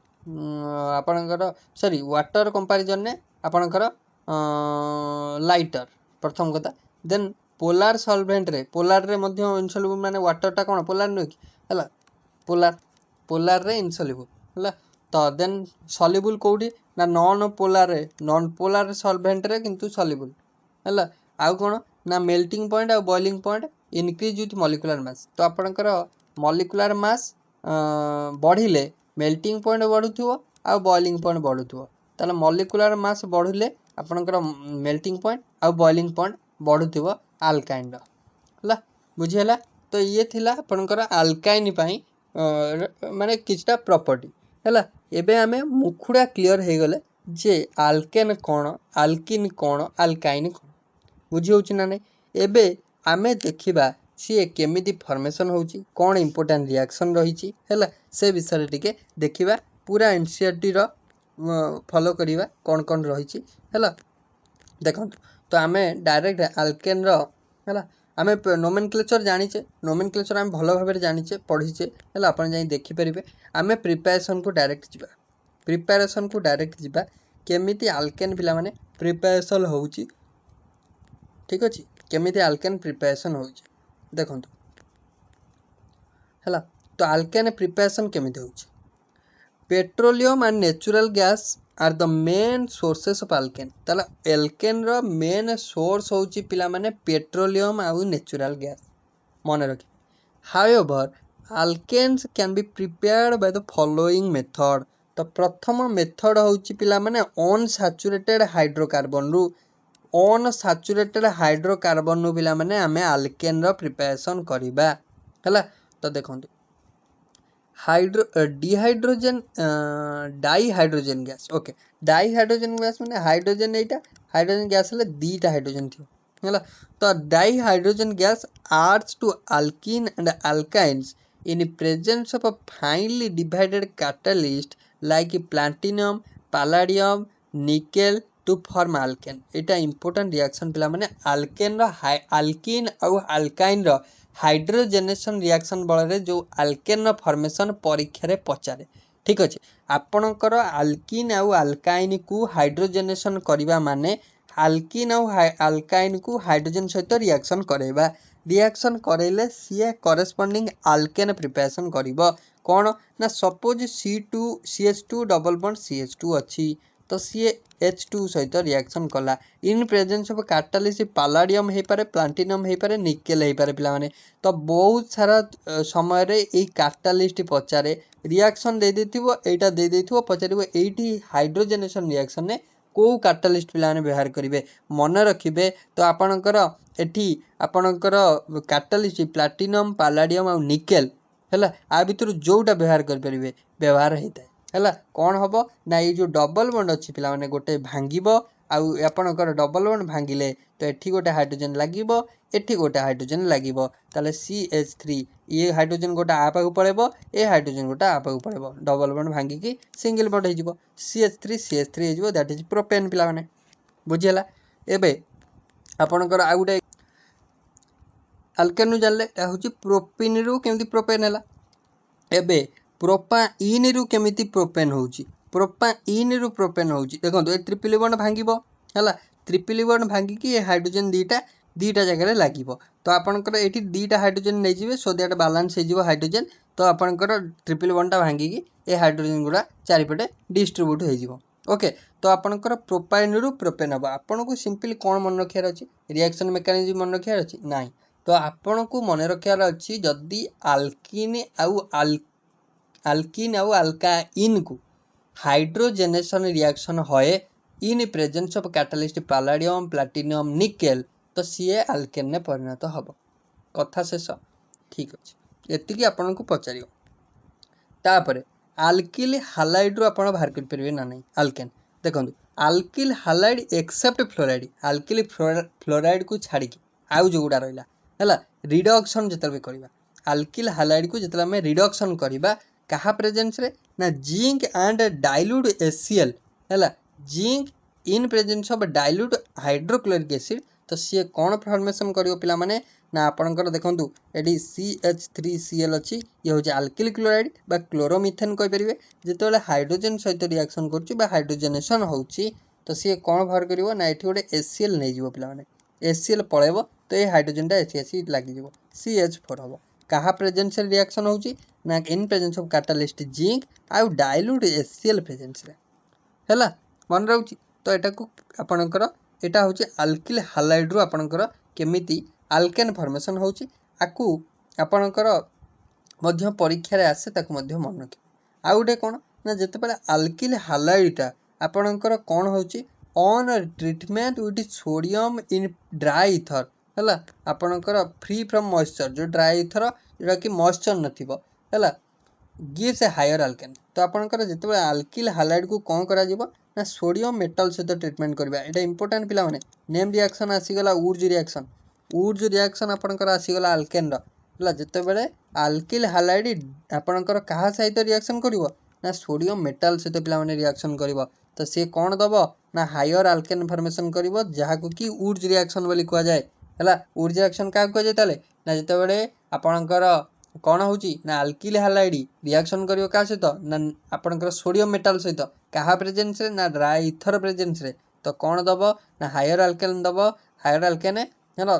आपणकर सॉरी वाटर कंपैरिजन ने आपणकर लाइटर प्रथम कथा देन पोलार सॉल्वेंट रे मध्य इनसल्युबल माने वाटर टा कोन पोलार नुह कि है पोलार पोलार रे इनसल्युबल हला तो देन सल्युबल कोठी ना नॉन पोलार सॉल्वेंट रे किंतु सल्युबल हला आउ कोन ना मेल्टिंग पॉइंट आ boiling point increase with molecular mass तो आपनकर मॉलिक्यूलर मास बढ़िले मेल्टिंग पॉइंट बढ़ुथिवो आ बॉइलिंग पॉइंट बढ़ुथिवो ताले मॉलिक्यूलर मास बढ़िले आपनकर मेल्टिंग पॉइंट आ बॉइलिंग पॉइंट बढ़ुथिवो अल्काइन रो हला बुझी हला तो ये थिला आपनकर अल्काइन पई माने किछटा प्रॉपर्टी हला एबे हमें मुखुडा क्लियर हे गले जे अल्केन कोन अल्किन कोन अल्काइन कोन बुझी होछि ना नै एबे आमे देखिबा सी केमिति फॉर्मेशन होछि कोन इंपोर्टेंट रिएक्शन रहिछि हला से विषय टिके देखिबा पूरा एनसीईआरटी रो फॉलो करिबा कोन कोन रहिछि हला देखंतु तो आमे डायरेक्ट अल्केन रो हला आमे नोमेनक्लेचर जानिचे नोमेनक्लेचर आमे भलो भाबे जानिचे पढिचे हला आपण जाई देखि परिबे आमे प्रिपरेशन को डायरेक्ट जिबा केमिति अल्केन पिला माने प्रिपरेशन होउछि ठीक अछि केमिति अल्केन प्रिपरेशन होउछि देखंतु हला तो अल्केन प्रिपरेशन केमिति होउछि petroleum and natural gas are the main sources of alkane ताला अल्केन रो मेन सोर्स होउछि पिला माने पेट्रोलियम आ नेचुरल गैस मन रखि however alkanes can be prepared by the following method तो प्रथम मेथड होउछि पिला माने अनसैचुरेटेड हाइड्रोकार्बन रु अनसैचुरेटेड हाइड्रोकार्बन रु पिला माने हमें अल्केन रो प्रिपरेशन करिबा हला तो देखंतु dehydrogen dihydrogen gas okay dihydrogen gas माने हाइड्रोजन एटा हाइड्रोजन गैस ले दीटा हाइड्रोजन थियो हला तो dihydrogen gas adds to alkene and alkynes in presence of a finely divided catalyst like platinum palladium nickel to form alkane Etah important reaction पिला माने alkane रो alkene और alkyne रो hydrogenation reaction बଳରେ जो alkane formation परीक्षा रे पचारे ठीक अछि आपनकर alkene आ अल्काइन को हाइड्रोजनेशन करबा माने अल्किन आ अल्काइन को हाइड्रोजन सहित रिएक्शन करेबा रिएक्शन करेले सी करेस्पोंडिंग अल्केन प्रिपरेशन करिवो कोन ना suppose CH2 double bond CH2 अछि तो सी H2 सहित रिएक्शन कला in presence of catalyst palladium हे पारे प्लैटिनम हे पारे निकेल हे पारे पिला माने तो बहुत सारा समय रे ए कैटालिस्ट पचारे रिएक्शन दे देथिवो एटा दे देथिवो पचारिवो एठी हाइड्रोजनेशन रिएक्शन ने को कैटालिस्ट पिला माने व्यवहार करिवे मन रखिबे तो आपनकर एठी आपनकर कैटालिस्ट प्लैटिनम पैलाडियम और निकेल हला आ भितर जोटा व्यवहार कर परिवे व्यवहार हेता हला कोन हबो ना ये जो डबल बॉन्ड अछि पिला माने गोटे भांगिबो आउ आपनकर डबल बॉन्ड भांगिले तो एठी गोटे हाइड्रोजन लागिबो एठी गोटे हाइड्रोजन लागिबो ताले CH3 ये हाइड्रोजन गोटा आ पाकु पळेबो ए हाइड्रोजन गोटा आ पाकु पळेबो डबल बॉन्ड भांगी की सिंगल बॉन्ड हे जिवो CH3 हे जिवो दैट इज प्रोपेन पिला माने बुझियला एबे आपनकर आ गोटे अल्केन नु जानले ए होची प्रोपेन रु केमति प्रोपेन हला एबे प्रोपाइन रु केमिति प्रोपेन होउची प्रोपाइन रु प्रोपेन होउची देखंतु ए ट्रिपल बॉन्ड भांगिबो हला ट्रिपल बॉन्ड भांगी की हाइड्रोजन दीटा जगह रे लागिबो तो आपनकर एठी दीटा हाइड्रोजन नै जिवे सो दैट बैलेंस हे जिवो हाइड्रोजन तो आपनकर ट्रिपल बॉन्ड ता भांगी की ए हाइड्रोजन गुडा चारिपटे डिस्ट्रीब्यूट हे जिवो ओके तो आपनकर प्रोपाइन रु प्रोपेन हबो आपनको सिंपली कोन मन रखियार अछि रिएक्शन मेकानिज्म मन रखियार अछि नाही तो आपनको मन रखियार अछि जदी अल्किन आउ अल्काइन को हाइड्रोजनेशन रिएक्शन होए इन presence of catalyst palladium platinum nickel तो सीए अल्केन ने परिणत हबो कथा शेष ठीक अछि एति की आपन को पचारियो तापरे अल्किल हालाइड रो आपण बाहर कर परबे ना नै अल्केन देखंतु alkyl halide except fluoride alkyl fluoride को छाडी की आउ जोगुडा रहला हला रिडक्शन जतबे करबा अल्किल हालाइड को जतला में रिडक्शन करबा कहा प्रेजेंस रे ना जिंक एंड डाइल्यूट HCl हला zinc in presence of dilute hydrochloric acid तो सी कोन फॉर्मेशन करियो पिला माने ना आपनकर देखंतु एडी CH3Cl अछि ये हो जे अल्किल क्लोराइड बा क्लोरोमीथेन कहि परिबे जेतोले हाइड्रोजन सहित रिएक्शन करछि बा हाइड्रोजनेशन होछि तो सी कोन भर करिवो ना एठी गोटे HCl नै जिवो पिला माने HCl पळेबो तो ए हाइड्रोजन ता एसिड लागी जिवो CH4 हबो कहा प्रेजेंस रे रिएक्शन होची ना in presence of catalyst zinc आउ डाइल्यूट HCl प्रेजेंस रे हैला मन रहउची तो एटा को आपनकर एटा होची अल्किल हालाइड रु आपनकर केमिति अल्केन फॉर्मेशन होची आकु आपनकर मध्य परीक्षा रे आसे ताकु मध्य मन रखि आ उडे कोन ना जते बेले अल्किल हालाइडटा आपनकर कोन होची on treatment with sodium in dry ether हैला आपनकर फ्री फ्रॉम मॉइस्चर जो ड्राई ईथर जेटा कि मॉइस्चर नथिबो हैला गिव्स ए हायर अल्केन तो आपनकर जते बेले अल्किल हालाइड को कोन करा जिवो ना सोडियम मेटल सहित ट्रीटमेंट करबा एटा इंपोर्टेंट पिला माने नेम रिएक्शन आसी गला उर्ज रिएक्शन आपनकर आसी गला अल्केन रो हला जते बेले अल्किल हालाइड आपनकर कहा सहित रिएक्शन करिवो ना सोडियम मेटल सहित पिला माने रिएक्शन करिवो तो से कोन दबो ना हायर अल्केन फॉर्मेशन करिवो जहा को कि उर्ज रिएक्शन बोली कुआ जाय हला उर्ज रिएक्शन का कुआ जाय ताले ना जते बेले आपनकर कोन होची ना अल्किल हालाइड रिएक्शन करिवो का सहित ना आपनकर सोडियम मेटल सहित कहा प्रेजेंस रे ना ड्राई ईथर प्रेजेंस रे तो कोन दबो ना हायर अल्केन दबो हायर अल्केन हला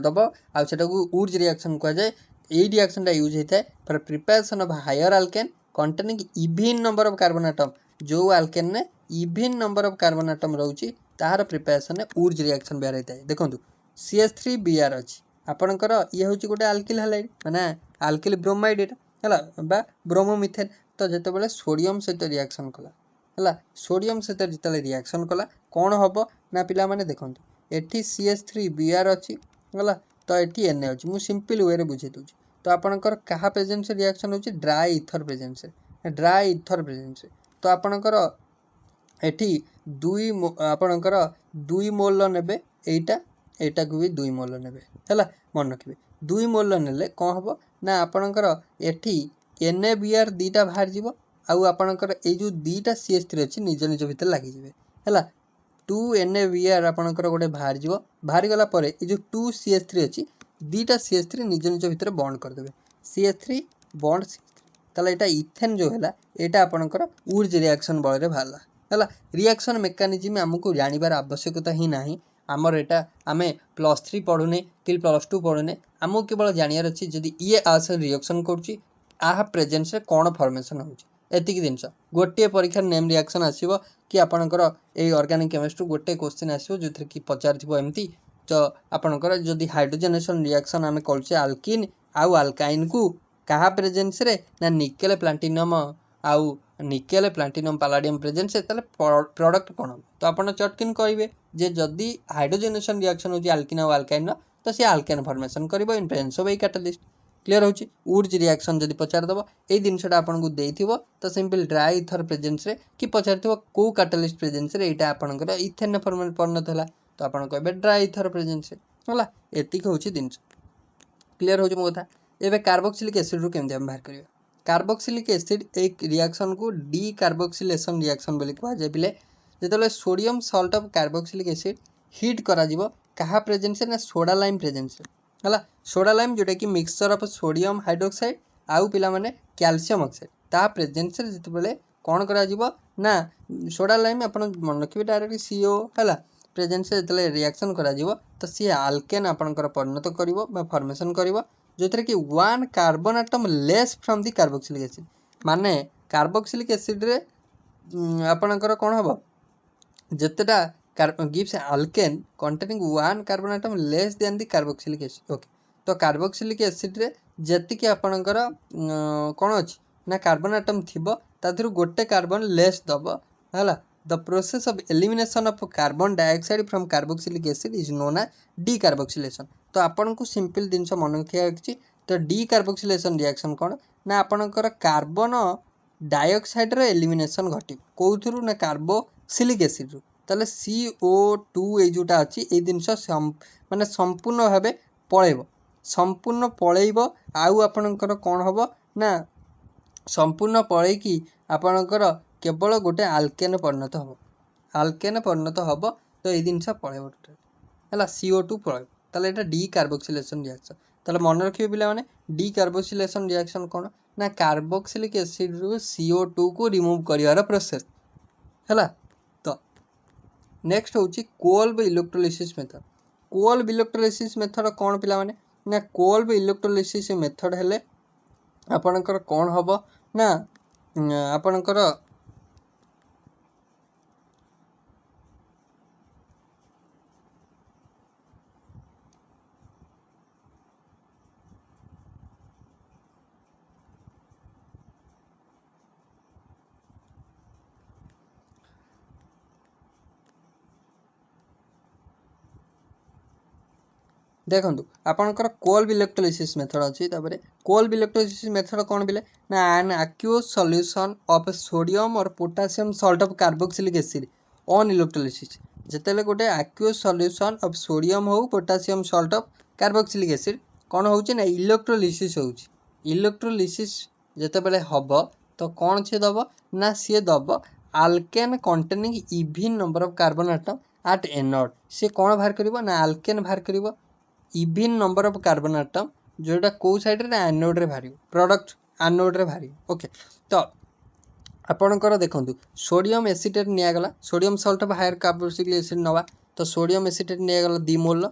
दबो आ सेटा को उर्ज रिएक्शन कुआ जाय ए रिएक्शन टा यूज होता है for preparation of higher alkane containing even number of carbon atom जो अल्केन ने even number of carbon atom रहउची ताहार प्रिपरेशन ने उर्ज रिएक्शन बेर होता है देखंतु CH3Br अछि आपनकर ये होची गोटे अल्किल हालाइड माने अल्किल ब्रोमाइड एटा हला बा ब्रोमोमिथेन तो जते बेले सोडियम सहित रिएक्शन कला हला सोडियम सहित जते रिएक्शन कला कोन हबो ना पिला माने देखंतु एठी CH3Br अछि हला तो एठी Na अछि मु सिंपल वे रे बुझे दूची तो आपनकर कहा प्रेजेंस रिएक्शन होची ड्राई ईथर प्रेजेंस तो आपनकर एठी आपनकर 2 मोल नेबे एटा को भी 2 मोल नेबे हला मन रखिबे 2 मोल नेले कोन हबो ना आपनकर एठी NaBr दीटा बाहर जीवो आउ आपनकर ए जो दीटा CH3 अछि निज निज भीतर लागि जिवे हला 2 NaBr आपनकर गोटे बाहर जीवो बाहर गला परे ए जो 2 CH3 अछि दीटा CH3 निज निज भीतर बॉन्ड कर देबे CH3 बॉन्ड ताले एटा इथेन जो हैला एटा आपनकर उर्ज रिएक्शन बळ रे भाला हला रिएक्शन मेकानिज्म हमकु जानिबार आवश्यकता ही नाही हमर एटा आमे +3 पढुने कि +2 पढुने हमकु केवल जानियार अछि जदी ये आस रिएक्शन करछि आहा प्रेजेंस रे कोन फॉर्मेशन होछि एतिक दिनस गोटे परीक्षा नेम रिएक्शन आसीबो कि आपनकर ए ऑर्गेनिक केमिस्ट्री गोटे क्वेश्चन आसीबो जोथि कि पचारथिबो एम्ति तो आपनकर जदी हाइड्रोजनेशन रिएक्शन आमे करछि अल्किन आउ अल्काइन को कहा प्रेजेंस रे ना निकेल प्लैटिनम आउ निकेल प्लैटिनम पैलेडियम प्रेजेंस रे ताले प्रोडक्ट कोन तो आपन चटकिन कहबे जे जदी हाइड्रोजनेशन रिएक्शन होछि अल्किन आउ अल्काइन तो से अल्केन फॉर्मेशन करबो in presence of a catalyst clear होछि उर्ज रिएक्शन जदी पचार दबो ए दिनसटा आपन को देइथिबो तो सिंपल ड्राई ईथर प्रेजेंस रे कि पचारथिबो को कैटालिस्ट प्रेजेंस रे एटा आपनकर इथेन फॉर्मेट परिणत होला तो आपन कहबे ड्राई ईथर प्रेजेंस रे होला एतिक होछि दिनस क्लियर होछि मो कथा एबे कार्बोक्सिलिक एसिड रु केमते हम बाहर करियो कार्बोक्सिलिक एसिड एक रिएक्शन को डी कार्बोक्सिलेशन रिएक्शन बोली कहै जे बिले जेतले sodium salt of carboxylic acid heat करा जिवो कहा प्रेजेंस ना सोडा लाइम प्रेजेंस हला सोडा लाइम जोटा कि मिक्सचर ऑफ सोडियम हाइड्रोक्साइड आउ पिला माने कैल्शियम ऑक्साइड ता प्रेजेंस रे जेतबेले कोन करा जिवो ना सोडा लाइम अपन मन रखिबे डायरेक्ट CO हला प्रेजेंस रे जेतले रिएक्शन करा जिवो तो सी अल्केन आपनकर परिणत करिवो बा फॉर्मेशन करिवो जोथरे कि 1 carbon atom less from the carboxylic acid माने कार्बोक्सिलिक एसिड रे आपनकर कोन हबो जतेटा gives alkane containing 1 carbon atom less than the carboxylic acid okay तो कार्बोक्सिलिक एसिड रे जति कि आपनकर कोन अछि ना कार्बन एटम थिबो ताथिरु गोटे कार्बन लेस दबो हला the process of elimination of carbon dioxide from carboxylic acid is known as decarboxylation तो आपन को सिंपल दिनस मन रखिया अछि तो डीकार्बोक्सिलेशन रिएक्शन कोन ना आपनकर कार्बन डाइऑक्साइड रे एलिमिनेशन घटी कोथुरु ना कार्बोक्सिलिक एसिड रु ताले CO2 ए जोटा अछि ए दिनस माने संपूर्ण भाबे पळेबो संपूर्ण पळेइबो आउ आपनकर कोन हबो ना संपूर्ण पळेइ कि आपनकर केवल गोटे अल्केन परिणत हबो तो ए दिनस पळेबो टोटल हला CO2 पळेबो ताले एटा डी कार्बोक्सिलेशन रिएक्शन ताले मन रखिबे पिला माने डी कार्बोक्सिलेशन रिएक्शन कोन ना कार्बोक्सिलिक एसिड रु CO2 को रिमूव करिवार प्रोसेस हला तो नेक्स्ट होची Kolbe electrolysis method Kolbe electrolysis method कोन पिला माने ना कोल्ब इलेक्ट्रोलिसिस मेथड हेले आपणकर कौन हम ना आपणकर देखो आपणकर कोल्ब इलेक्ट्रोलिसिस मेथड अच्छी कोल्ब इलेक्ट्रोलिसिस मेथड कौन बोले ना an aqueous solution of sodium or potassium salt of carboxylic acid on electrolysis जितेबाला गोटे एक्यूज सॉल्यूशन ऑफ सोडियम हो potassium salt of carboxylic acid कौन होची ना इलेक्ट्रोलिसिस होची इलेक्ट्रोलिसिस जितेबाला हब तो कौन सी दब ना सी दब alkane containing even number of carbon atom at anode सी कौन बाहर करिवो ना आल्केन बाहर करिवो even number of carbon atom जोटा कौ साइड रे एनोड रे बाहर प्रोडक्ट एनोड रे बाहर ओके तो आपणकर देखो सोडियम एसिटेट निगला sodium salt of higher carboxylic acid नवा तो सोडियम एसिटेट निगला 2 मोल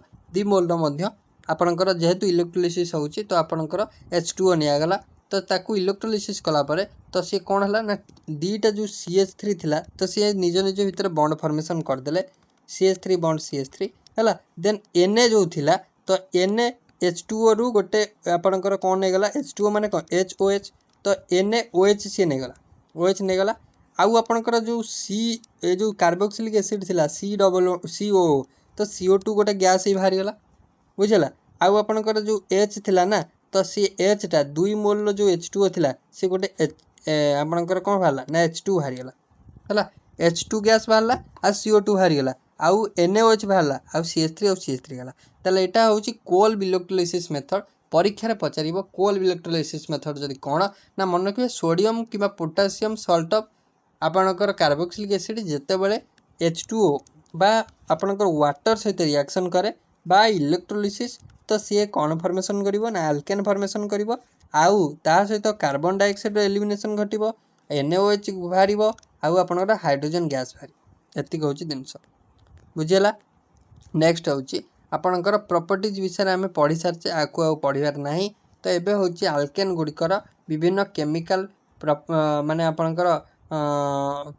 आपणकर जेहेतु इलेक्ट्रोलिसिस होची तो आपणकर H2O निगला तो ताकू इलेक्ट्रोलिसिस कला परे तो सी कौन है ना दीटा जो CH3 थिला तो सी निज निज भितर bond formation करदेले CH3 bond CH3 है देन Na जो थिला तो NaH2O रु गोटे आपणकर कौन नेगला H2O माने कौन HOH तो NaOH सी नेगला OH नेगला आउ आपणकर जो सी ए जो कार्बोक्सिलिक एसिड थिला CO तो CO2 गोटे गैस ही बाहरी गला बुझला आउ आपणकर जो H थिला ना तो सी H टा 2 मोल जो H2O थिला सी गोटे आपणकर कौन बाहरला ना H2 बाहरी गला हला H2 गैस बाहरला आ CO2 बाहरी गला आउ NaOH बाहरला आउ CH3 और CH3 गला ताले एटा होची कोल्ब इलेक्ट्रोलिसिस मेथड परीक्षा रे पचारिबो कोल्ब इलेक्ट्रोलिसिस मेथड जदी कोन ना मन रखिबे सोडियम किबा पोटासियम सॉल्ट ऑफ आपणकर कार्बोक्सिलिक एसिड जेते बेले H2O बा आपणकर वाटर सहित रिएक्शन करे बा इलेक्ट्रोलिसिस तो सी कौन फॉर्मेशन करिवो ना अल्केन फॉर्मेशन करिवो आउ ता सहित कार्बन डाइऑक्साइड एलिमिनेशन घटिवो NaOH बाहरिवो आउ आपणकर हाइड्रोजन गैस बाहरी एतिक होची जिंस बुझिला नेक्स्ट होची आपणकर प्रॉपर्टीज विषय आम पढ़ी सारी आपको आउ पढ़ार ना तो एबे होची आल्केन गुड़िकर विभिन्न केमिकल माने आपणकर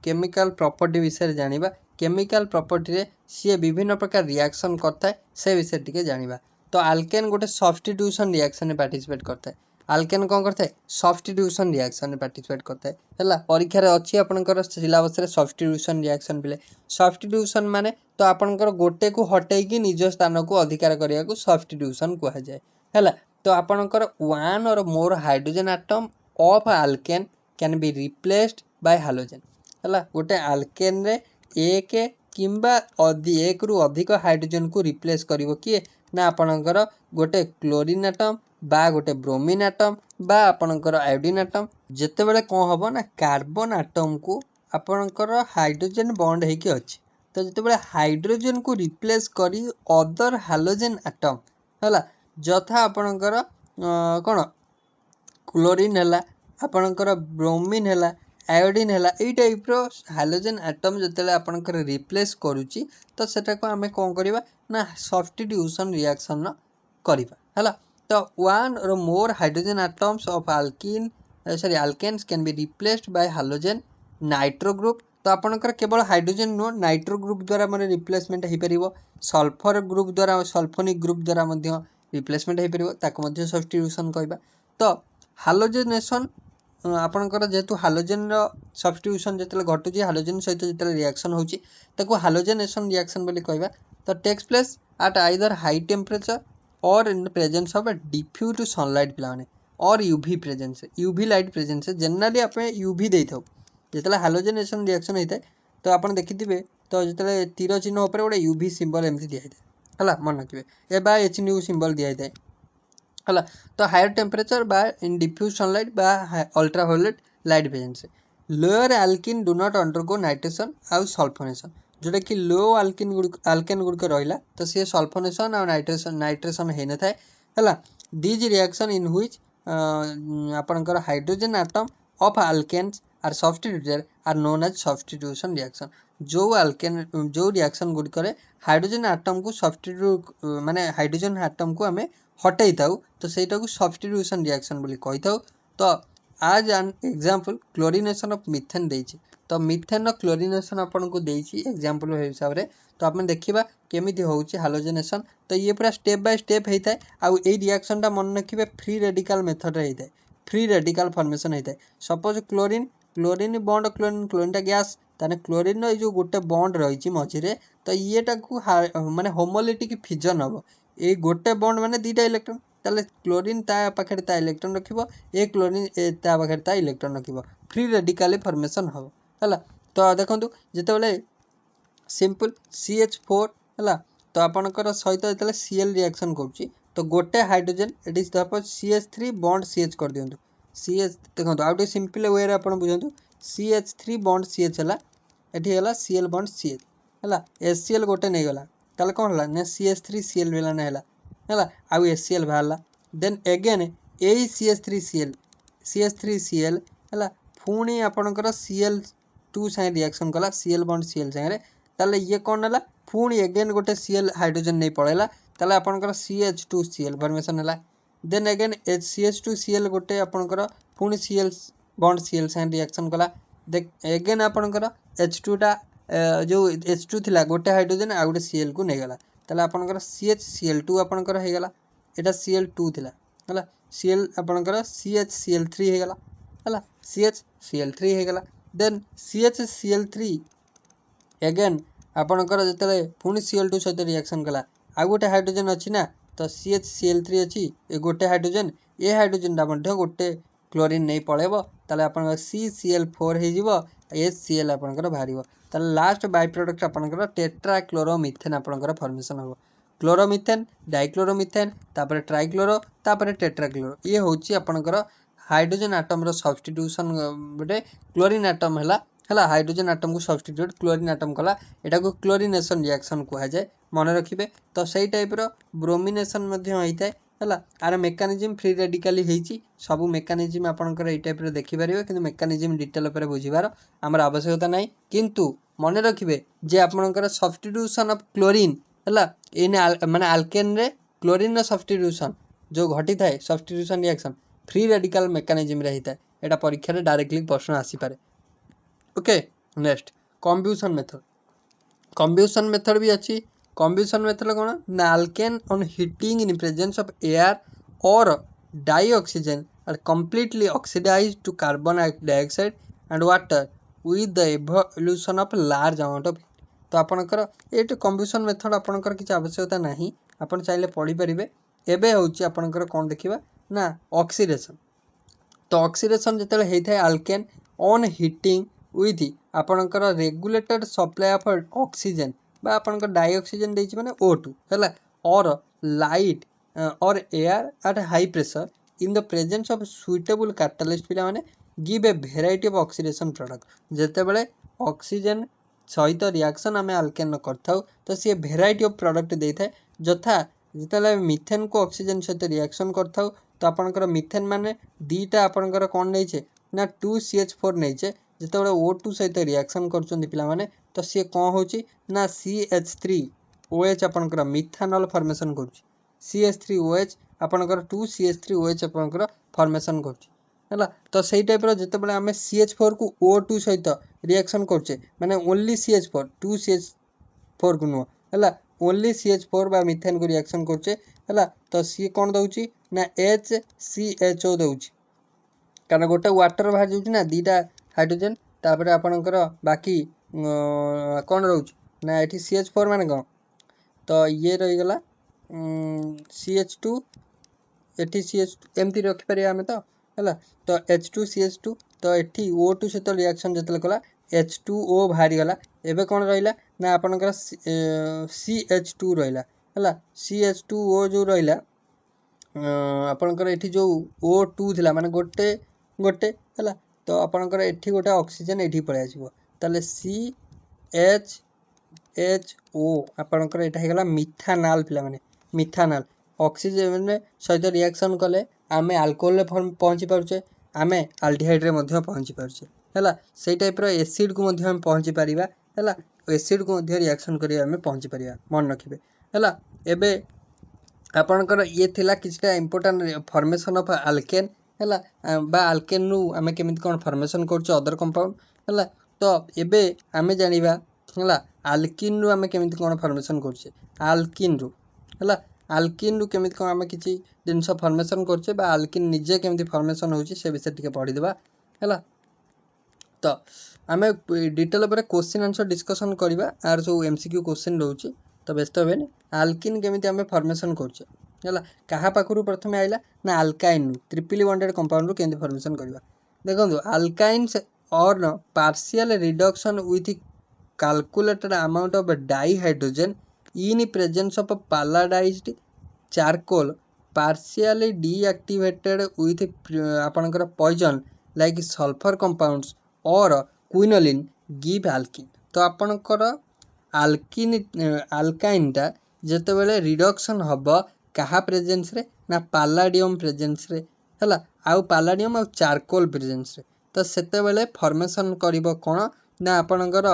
केमिकल प्रॉपर्टी विषय जानिबा केमिकल प्रॉपर्टी रे सी विभिन्न प्रकार रिएक्शन करता है से विषय टिके जानिबा तो आल्केन गोटे सब्स्टिट्यूशन रिएक्शन में पार्टिसिपेट करता है आल्केन कौन करता है सब्स्टिट्यूशन रिएक्शन में पार्टिसिपेट करता है हला परीक्षा रे अछि आपनकर सिलेबस रे सब्स्टिट्यूशन रिएक्शन बिले सब्स्टिट्यूशन माने तो आपनकर गोटे को हटै कि निज स्थान को अधिकार करिया को सब्स्टिट्यूशन कहा जाए हला तो आपनकर one or more hydrogen atom of alkane can be replaced by halogen हला गोटे आल्केन रे एक किंबा एक रु अधिक हाइड्रोजन को रिप्लेस करिवो किए ना आपनकर गोटे क्लोरीन एटम बा गोटे ब्रोमीन एटम बा आपनकर आयोडीन एटम जेते बेले कोन हबो ना कार्बन एटम को आपनकर हाइड्रोजन बॉन्ड है कि अछि तो जेते बेले हाइड्रोजन को रिप्लेस करी अदर हालोजन एटम हला जथा आपनकर कोन क्लोरीन हला आपनकर ब्रोमीन हला आयोडीन हला ए टाइप रो हालोजन एटम जेते आपनकर रिप्लेस करूची तो सेटा को हमें कोन करबा ना सब्स्टिट्यूशन रिएक्शन करबा हला तो one or more hydrogen atoms of alkenes can be replaced by halogen nitro group तो आपनकर केवल हाइड्रोजन नो नाइट्रो ग्रुप द्वारा माने रिप्लेसमेंट हे परिबो सल्फर ग्रुप द्वारा सल्फोनिक ग्रुप द्वारा मध्ये रिप्लेसमेंट हे परिबो ताको मध्ये सब्स्टिट्यूशन कहबा तो हालोजेनेशन आपनकर जेतु हालोजन रो सब्स्टिट्यूशन जेतले घटुची हालोजन सहित जेतले रिएक्शन होची ताको हालोजेनेशन रिएक्शन बोली कहबा तो takes place at either high temperature or in presence of diffuse sunlight पिलाने or UV presence UV light presence generally आप यूवी दे था जिते हालोजेनेशन रिएक्शन होता है तो आप देखिथे तो जिते तीर चिन्ह उपर गोटे यूवी सिंबल एमती दिखाई है मन रखिए ए बा HNU सिंबल दिखाई है तो हायर टेम्परेचर बा इन डिफ्यूज सनलाइट बा ultraviolet light presence lower alkene do not undergo nitration आउ सल्फोनेशन जोटा कि लो आल्केन गुड़िक रहा तो सी सल्फोनेशन और नाइट्रेशन हो न था दीज रिएक्शन इन व्हिच आपनकर hydrogen atom of alkanes are substituted are known as substitution reaction जो आल्केन जो रिएक्शन गुडी करे हाइड्रोजन एटम को सब्स्टिट्यूट माने हाइड्रोजन एटम को आमे हटाई थाउ तो सेटा को सब्स्टिट्यूशन रिएक्शन बोली कहि थाउ। तो आज an example chlorination of methane देछि तो मीथेन रो क्लोरीनेशन आपन को देछि एग्जांपल हिसाब रे तो आपन देखिबा केमिति होउछि हाइड्रोजनेशन। तो ये पूरा स्टेप बाय स्टेप हेइथाय आ ए रिएक्शन टा मन रखिबे फ्री रेडिकल मेथड रे हेइथाय फ्री रेडिकल फॉर्मेशन हेइथाय। Suppose chlorine chlorine bond chlorine टा गैस ताने क्लोरीन रो जो गोटे बॉन्ड रहिछि मझिरे तो येटा को माने होमोलिटिक फिजन हबो ए गोटे बॉन्ड माने दुटा इलेक्ट्रॉन ताले क्लोरीन ता पाखरे ता इलेक्ट्रॉन रखिबो ए क्लोरीन ता पाखरे ता इलेक्ट्रॉन रखिबो फ्री रेडिकल फॉर्मेशन हबो हला। तो देखंतु जेतेबेले सिंपल CH4 हला तो आपनकर सहित जेतेले Cl रिएक्शन करूची तो गोटे hydrogen it is suppose CH3 bond CH कर दियंतु CH देखंतु आउटे सिंपल वे रे आपन बुझंतु CH3 बॉन्ड CH हला एठी हला Cl बॉन्ड CH हला HCl गोटे नै गला ताले कोन हला ने CH3 Cl भेला नै हला हला आउ HCl भाला देन अगेन ए CH3 Cl हला पुणी आपनकर Cl2 साइ रिएक्शन कला Cl बॉन्ड Cl संगे ताले ये कोन हला पुणी अगेन गोटे Cl हाइड्रोजन नै पळेला ताले आपनकर CH2 Cl फॉर्मेशन हला देन अगेन CH2 Cl गोटे आपनकर पुणी Cl बॉन्ड Cl साइ रिएक्शन कला देख अगेन आपनकर H2 टा जो H2 थिला गोटे हाइड्रोजन आ गोटे Cl को नै गला ताले आपनकर CHCl2 आपनकर हे गला एटा Cl2 थिला हला Cl आपनकर CHCl3 हे गला हला CHCl3 हे गला देन CHCl3 अगेन आपनकर जतले पुणी Cl2 सहित रिएक्शन कला आ गोटे हाइड्रोजन अछि ना तो CHCl3 अछि ए गोटे हाइड्रोजन ए हाइड्रोजन दा मध्ये गोटे क्लोरीन नै पळेबो ताले आपनकर CCl4 हे जिवो HCl आपनकर भारिबो ताले लास्ट बाय प्रोडक्ट आपनकर टेट्राक्लोरोमीथेन आपनकर फॉर्मेशन हो क्लोरोमीथेन डाइक्लोरोमीथेन तापर ट्राइक्लोरो तापर टेट्राक्लोरो ये होची आपनकर हाइड्रोजन एटम रो सब्स्टिट्यूशन बटे क्लोरीन एटम हला हाइड्रोजन एटम को सब्स्टिट्यूट क्लोरीन एटम कला एटा को क्लोरीनेशन रिएक्शन कहै जाय मन रखिबे। तो सही टाइप रो ब्रोमिनेशन मध्ये होइताय हला आर मेकानिज्म फ्री रेडिकली हेची सब मेकानिज्म आपनकर ए टाइप रो देखि परिबे किंतु मेकानिज्म डिटेल पर बुझिबार हमर आवश्यकता नै किंतु मन रखिबे जे आपनकर सब्स्टिट्यूशन ऑफ क्लोरीन हला इन माने अल्केन रे क्लोरीन रो सब्स्टिट्यूशन जो घटी थाए substitution reaction free radical mechanism रे हिताय एटा परीक्षा रे डायरेक्टली प्रश्न आसी पारे। ओके नेक्स्ट कम्ब्यूशन मेथड भी अच्छी कम्ब्यूशन मेथड कोन ना alkane on heating in presence of air or dioxygen are completely oxidised to carbon dioxide and water with the evolution of large amount of तो आपनकर एट कम्ब्यूशन मेथड आपनकर किछ आवश्यकता नाही आपन चाहिले पढी परिबे। एबे होची आपनकर कोन देखिबा ना ऑक्सीडेशन तो ऑक्सीडेशन जेतेले हेइथाय अल्केन ऑन हीटिंग विथ आपनकर रेगुलेटेड सप्लाई ऑफ ऑक्सीजन बा आपनकर डाइऑक्सीजन देछि माने O2 हला or light or air at high pressure in the presence of suitable catalyst पिला माने give a variety of oxidation product जेतेबेले ऑक्सीजन सहित रिएक्शन आमे अल्केन करथाउ तो से वेराइटी ऑफ प्रोडक्ट देथाय जथा जेतेले मीथेन को ऑक्सीजन सहित रिएक्शन करथाउ तो आपनकर मीथेन माने दीटा आपनकर कोन नै छे ना 2CH4 नै छे जेतेबेले O2 सहित रिएक्शन करचोंदी पिला माने तो से कोन होची ना CH3OH आपनकर मिथानॉल फॉर्मेशन करची CH3OH आपनकर 2CH3OH आपनकर फॉर्मेशन करची हला। तो सही टाइप रो जेतेबेले हमें CH4 को O2 सहित रिएक्शन करचे माने ओनली CH4 2CH4 को नो हला ओनली CH4 बा मिथेन को रिएक्शन करचे हला तो सी कोन दउची ना HCHO दउची कारण गोटे वाटर बाहर जाउची ना दीटा हाइड्रोजन तापर आपनकर बाकी कोन रहउची ना एठी CH4 माने कोन तो ये रही गला CH2 एठी CH एमती रखि परिया हमें तो हला तो H2CH2 तो एठी O2 सहित रिएक्शन जेतले कला H2O बाहरी गला एबे कोन रहिला ना आपनकर CH2 रहिला हला CH2O जो रहिला आपनकर एठी जो O2 थिला माने गोटे गोटे हला तो आपनकर एठी गोटे ऑक्सीजन एठी पळे आसीबो ताले CHO आपनकर एटा हे गला मिथानॉल पिला माने मिथानॉल ऑक्सीजन सहित रिएक्शन कले आमे अल्कोहल रे पहुंची पारुचे आमे अल्डिहाइड रे मध्ये पहुंची पारुचे हला सेई टाइप रो एसिड को मध्ये हम पहुंची परिबा है एसिड को रिएक्शन करिया आमे पहुँची परिया मन रखिबे है एबे आपणकर ये थिला किछटा इंपोर्टेंट फॉर्मेशन ऑफ अल्केन है बा अल्केन रु आमे केमिति कोन फॉर्मेशन करछ अदर कंपाउंड है तो एबे आमे जानिबा है अल्किन रु आमे केमिति कोन फॉर्मेशन करछ अल्किन रु है अल्किन रु केमिति कोन आमे किछि जिंस फॉर्मेशन करछ बा अल्किन निजे केमिति फॉर्मेशन होछि से विषय टिके पढि देबा है तो आमे डिटेल पर क्वेश्चन आंसर डिस्कशन करबा आर जो एमसीक्यू क्वेश्चन रहउछि तो व्यस्त हेबेनि अल्किन केमिति आमे फॉर्मेशन करछ है कहा पाखरु प्रथमे आइला ना अल्काइन ट्रिपली बॉन्डेड कंपाउंड रु केमिति फॉर्मेशन करबा देखंतु अल्काइन्स और partial reduction with calculated amount of dihydrogen in presence of palladized charcoal partially deactivated with आपनकर poison like sulfur compounds or quinoline give alkene तो आपनकर alkyne टा जेते बेले रिडक्शन हबो कहा प्रेजेंस रे ना पालाडियम प्रेजेंस रे हला आउ पालाडियम आउ चारकोल प्रेजेंस रे तो सेते बेले फॉर्मेशन करिवो कोन ना आपनकर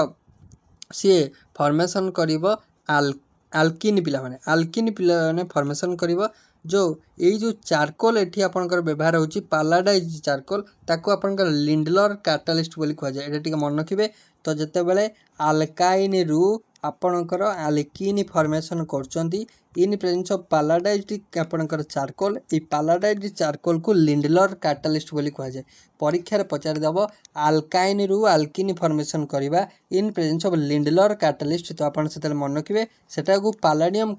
सी फॉर्मेशन करिवो आल्किन पिला माने फॉर्मेशन करिवो जो एई जो चारकोल एठी आपनकर व्यवहार होची पालाडाइज चारकोल ताको आपनकर लिंडलर कैटलिस्ट बोली कहै जाय एटा टिके मन रखिबे तो जते बेले अल्काइन रु आपनकर अल्किन फॉर्मेशन करचंती इन प्रेजेंस ऑफ पालाडाइज आपनकर चारकोल ए पालाडाइज चारकोल को लिंडलर कैटलिस्ट बोली कहै जाय परीक्षा रे पचार देबो अल्काइन रु अल्किन फॉर्मेशन करबा इन प्रेजेंस ऑफ लिंडलर कैटलिस्ट तो आपन सेतल मन रखिबे सेटा को पालाडियम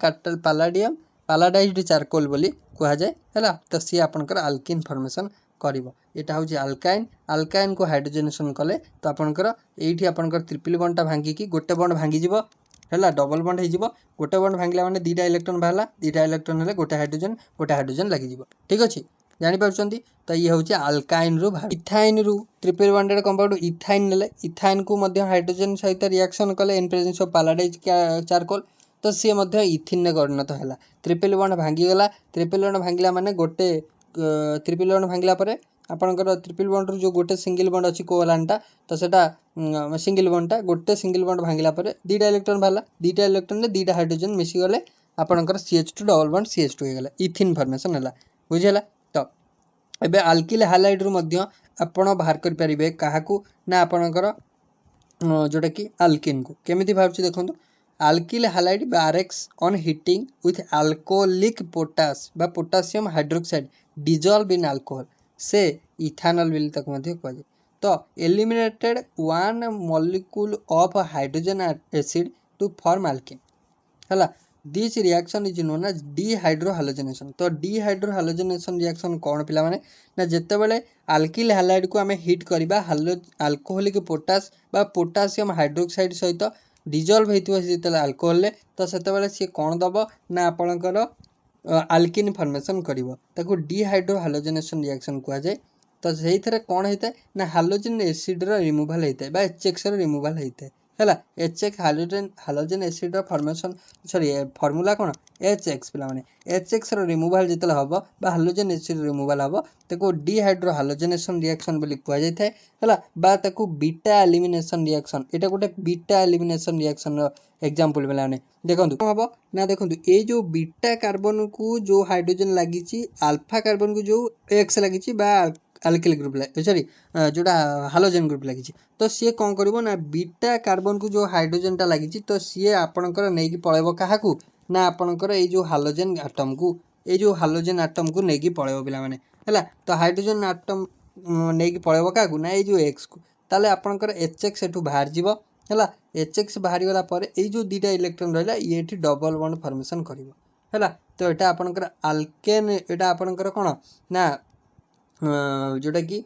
पालाडाइज्ड चारकोल बोली कहा जाए है तो सी आपनकर अल्किन फॉर्मेशन करिवो एटा होची अल्काइन को हाइड्रोजनेशन कले तो आपनकर एठी आपनकर ट्रिपल बॉन्ड टा भांगी की गोटे बॉन्ड भांगी जिवो हैला डबल बॉन्ड हे जिवो गोटे बॉन्ड भांगला माने दीटा इलेक्ट्रॉन बाहला दीटा इलेक्ट्रॉन हेले गोटे हाइड्रोजन लागि जिवो ठीक अछि जानि पाउछंती तो ये होची अल्काइन रु इथाइन रु ट्रिपल बॉन्डेड कंपाउंड इथाइन नेले इथाइन को मध्य हाइड्रोजन सहित रिएक्शन कले इन प्रेजेंस ऑफ पालाडाइज चारकोल तो सी मध्य इथिन ने परिणत हैला ट्रिपल बॉन्ड भांगी गला ट्रिपल बॉन्ड भांगला माने गोटे ट्रिपल बॉन्ड भांगला परे आपनकर ट्रिपल बॉन्ड रो जो गोटे सिंगल बॉन्ड अछि कोवलेंटा तो सेटा सिंगल बॉन्ड टा गोटे सिंगल बॉन्ड भांगला परे दीटा इलेक्ट्रॉन बाहला दीटा इलेक्ट्रॉन ने दीटा हाइड्रोजन मिसी गले आपनकर CH2 डबल बॉन्ड CH2 हे गला इथिन फॉर्मेशन हैला बुझियला तो एबे अल्किल हैलाइड रो मध्य आपण बाहर कर परिबे काहाकू ना आपनकर जोटा कि अल्किन को केमिति भाबछि देखंतु alkyl halide RX on heating with alcoholic potash बा potassium hydroxide dissolve in alcohol से इथानॉल बिल तक मध्य कह जाय तो eliminated one molecule of hydrogen acid to form alkene हला this reaction is known as dehydrohalogenation तो डिहाइड्रोहालोजेनेशन रिएक्शन कोन पिला माने ना जत्ते बेले अल्किल हैलाइड को हमें हीट करबा अल्कोहलिक पोटाश बा पोटेशियम हाइड्रोक्साइड सहित डिजॉल्व हेतिबो जेतले अल्कोहल ले तो सेते बेले सी कोन दबो ना आपनकर अल्किन फॉर्मेशन करिवो ताको डिहाइड्रोहालोजेनेशन रिएक्शन कहै जाय तो सेहिथरे कोन हेतै ना हालोजन एसिड रो रिमूवल हेतै बा HX रो रिमूवल हेतै हैला HX हालोजन एसिड रो फॉर्मेशन सॉरी फार्मूला कोन HX पिला माने HX रो रिमूवल जेतले हबो बा हालोजन एसिड रिमूवल हबो ताको डिहाइड्रोहालोजेनेशन रिएक्शन बोली कहै जायथै हैला बा ताको बीटा एलिमिनेशन रिएक्शन एटा गोटे बीटा एलिमिनेशन रिएक्शन रो एग्जांपल पिला माने देखंतु कोन हबो ना देखंतु ए जो बीटा कार्बन को जो हाइड्रोजन लागिची अल्फा कार्बन को जो X लागिची बा अल्किल ग्रुप सॉरी जोड़ा हालोजन ग्रुप लगी तो सी कौन करिवो ना बीटा कार्बन को जो हाइड्रोजन टा लगी तो सी आपणकर नहीं कि पळेबो काहाकू ना आपणकर ए जो हालोजन एटम को नहीं कि पळेबो पिला माने हैला तो हाइड्रोजन एटम नहीं कि पळेबो काहाकू ना ए जो X को ताले आपणकर HX एठू बाहर जीवो हैला HX बाहर गला पर ए जो दीटा इलेक्ट्रॉन रहला ये एठी डबल बॉन्ड फॉर्मेशन करिवो हैला तो एटा आपणकर अल्केन एटा आपणकर कोन ना जोटा कि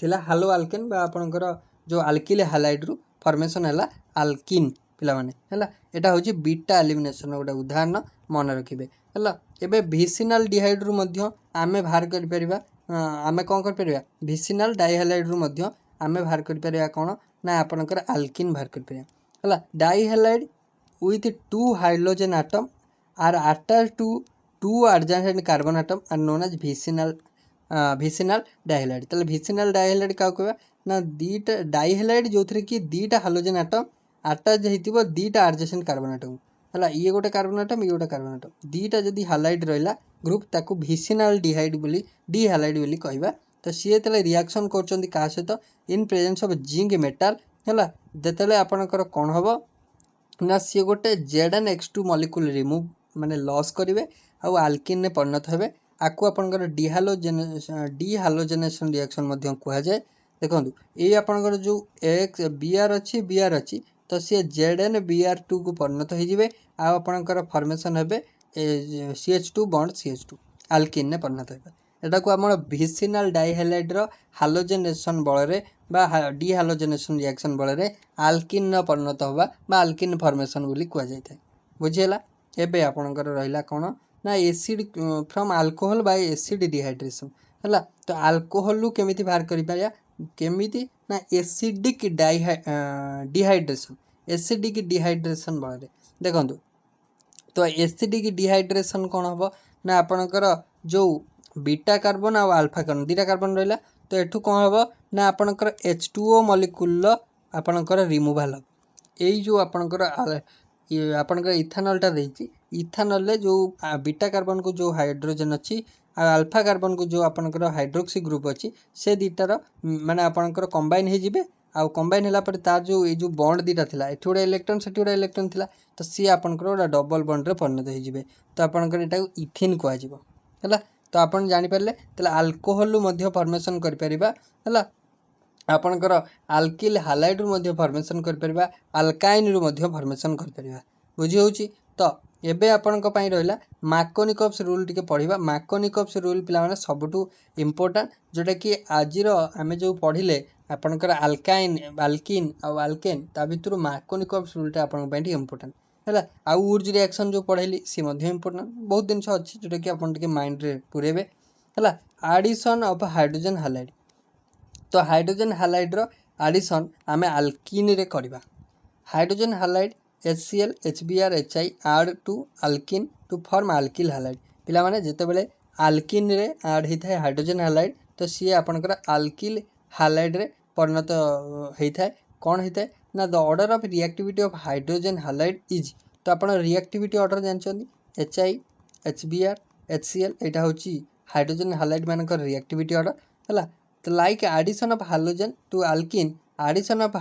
थिला हालो अल्केन बा आपनकर जो अल्किल हैलाइड रु फॉर्मेशन हैला अल्किन पिला माने हैला एटा होची बीटा एलिमिनेशन गोटा उदाहरण मन रखिबे हैला एबे विसिनल डिहाइड रु मध्य आमे बाहर कर परिबा आमे कोन कर परिबा विसिनल डाइहैलाइड रु मध्य आमे बाहर कर परिबा कोन ना आपनकर अल्किन बाहर कर परिबा हैला dihalide with two hydrogen atom are attached to two adjacent carbon atom are known as vicinal dihalide तले विसिनल डाइहैलाइड का कहबा ना दीटा डाइहैलाइड जोथरे कि दीटा हाइड्रोजन एटम ଆଟାଚ୍ ହେଇଥିବ ଦୁଇଟା ଆଡଜେସେଣ୍ଟ कार्बन आटम है ये गोटे कार्बन आटम ये गोटे कार्बन आटम दुईटा जदि हालाइड रहा ग्रुप ताकू भिसिनाल डिहाइड बोली डी हालाइड बोली कहवा तो सी जो रिएक्शन कर क्या सहित इन प्रेजेंस ऑफ जिंक मेटाल है जिते आपणकर कौन हम ना सी गोटे ZnX2 मॉलिक्यूल रिमूव माने लॉस करेंगे आउ आल्किन ने परिणत हेबे आपको आपनकर डिहालोजेनेशन रिएक्शन कहुए देखो ये आपनकर जो एक्स Br अच्छी तो सी ZnBr2 को परिणत हो आपनकर फॉर्मेशन हेबे CH2 बॉन्ड CH2 आल्किन ने परिणत हेबे एटा को आम भिसिनाल डाइहालाइड हालोजेनेशन बल डिहालोजेनेशन रिएक्शन बल आल्किन परिणत होगा आल्किन फॉर्मेशन बोली कहुए बुझीगला एबे आपनकर रहिला कौन ना acid from alcohol bye acid dehydration है तो अल्कोहल रु केमिति बाहर करि पारिया केमिति ना एसिडिक डिहाइड्रेशन बल देखंतु तो एसिडिक डिहाइड्रेशन कौन हम ना आपनकर जो बीटा कार्बन आ अल्फा कार्बन दुटा कार्बन रहा तो एठू कौन हम ना आपनकर H2O मॉलिक्यूल आपनकर रिमूवाल यही जो आपनकर आपनकर इथानलटा देती इथानल जो बीटा कार्बन को जो हाइड्रोजन अच्छी अल्फा कार्बन को जो आपनकर हाइड्रोक्सी ग्रुप अच्छी से दुटार माने आपनकर कंबाइन हो जिवे आउ कंबाइन होला पर तार जो ये जो बॉन्ड दुटा थिला एठी गोटे इलेक्ट्रॉन सेठी गोटे इलेक्ट्रॉन थिला तो सी आपनकर गोटे डबल बॉन्ड रे परिणत हो जिवे तो आपनकर एटा इथिन कहवा जिवो हला तो आपन जानि पारले तले अल्कोहल मध्य फॉर्मेशन कर परिबा हला आपनकर आल्किल हालाइड रु मध्य फॉर्मेशन कर परिबा अल्काइन रु मध्य फॉर्मेशन कर परिबा बुझी होउची तो एबे आपनक पई रहला मार्कोनिकॉप्स रूल टिके पढिबा मार्कोनिकॉप्स रूल पिला माने सबटू इंपोर्टेंट जोटा कि आजिर आमे जो पढिले आपनकर अल्काइन अल्किन आ अल्केन ता भितरु मार्कोनिकॉप्स रूलटा आपनक पई इंपोर्टेंट है आ उर्ज रिएक्शन जो पढ़ेली सी इंपोर्टेंट बहुत जिन अच्छी जोटा कि आप माइंड रे पुरेबे है आडिशन ऑफ हाइड्रोजन हालाइड तो हाइड्रोजन हालाइड रो आडिशन आमे अल्किन रे करबा hydrogen halide HCl HBr HI add to alkene to form alkyl halide पिला माने जेते बेले अल्किन रे ऐड होता है हाइड्रोजन हालाइड तो सी आपनकर अल्किल हालाइड रे परिणत होता है कौन होता है ना the order of reactivity of hydrogen halide is तो आप रिएक्टिविटी ऑर्डर जानते HI HBr HCl यहाँ हूँ हाइड्रोजन हालाइड मानकर रिएक्टिविटी ऑर्डर है तो like addition of halogen to alkene addition of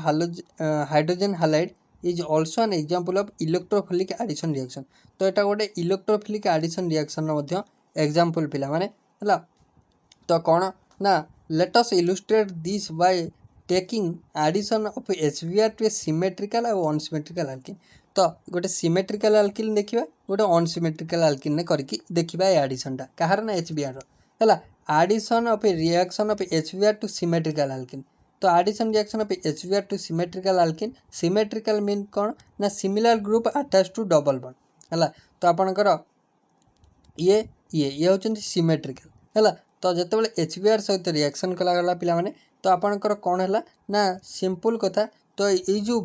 hydrogen halide is also an example of electrophilic addition reaction तो यहाँ गोटे इलेक्ट्रोफिलिक एडिशन रिएक्शन एग्जांपल पिला माने है तो कौन ना let us illustrate this by taking addition of HBr to a symmetrical और अनसिमेट्रिकल अल्किन तो गोटे सिमेट्रिकल अल्किन देखा गोटे अनसिमेट्रिकल अल्किन ने करके देखा एडिशनटा कहार ना HBr है addition of a reaction of HBr to symmetrical alkene तो addition reaction of HBr to symmetrical alkene symmetrical mean कौन ना similar group attach to double bond है तो आपनकर ये होचंती सिमेट्रिकल है तो जितेबाला HBr सहित रिएक्शन कला पिला माने तो आपनकर कौन है ना सिंपल कथा तो ये जो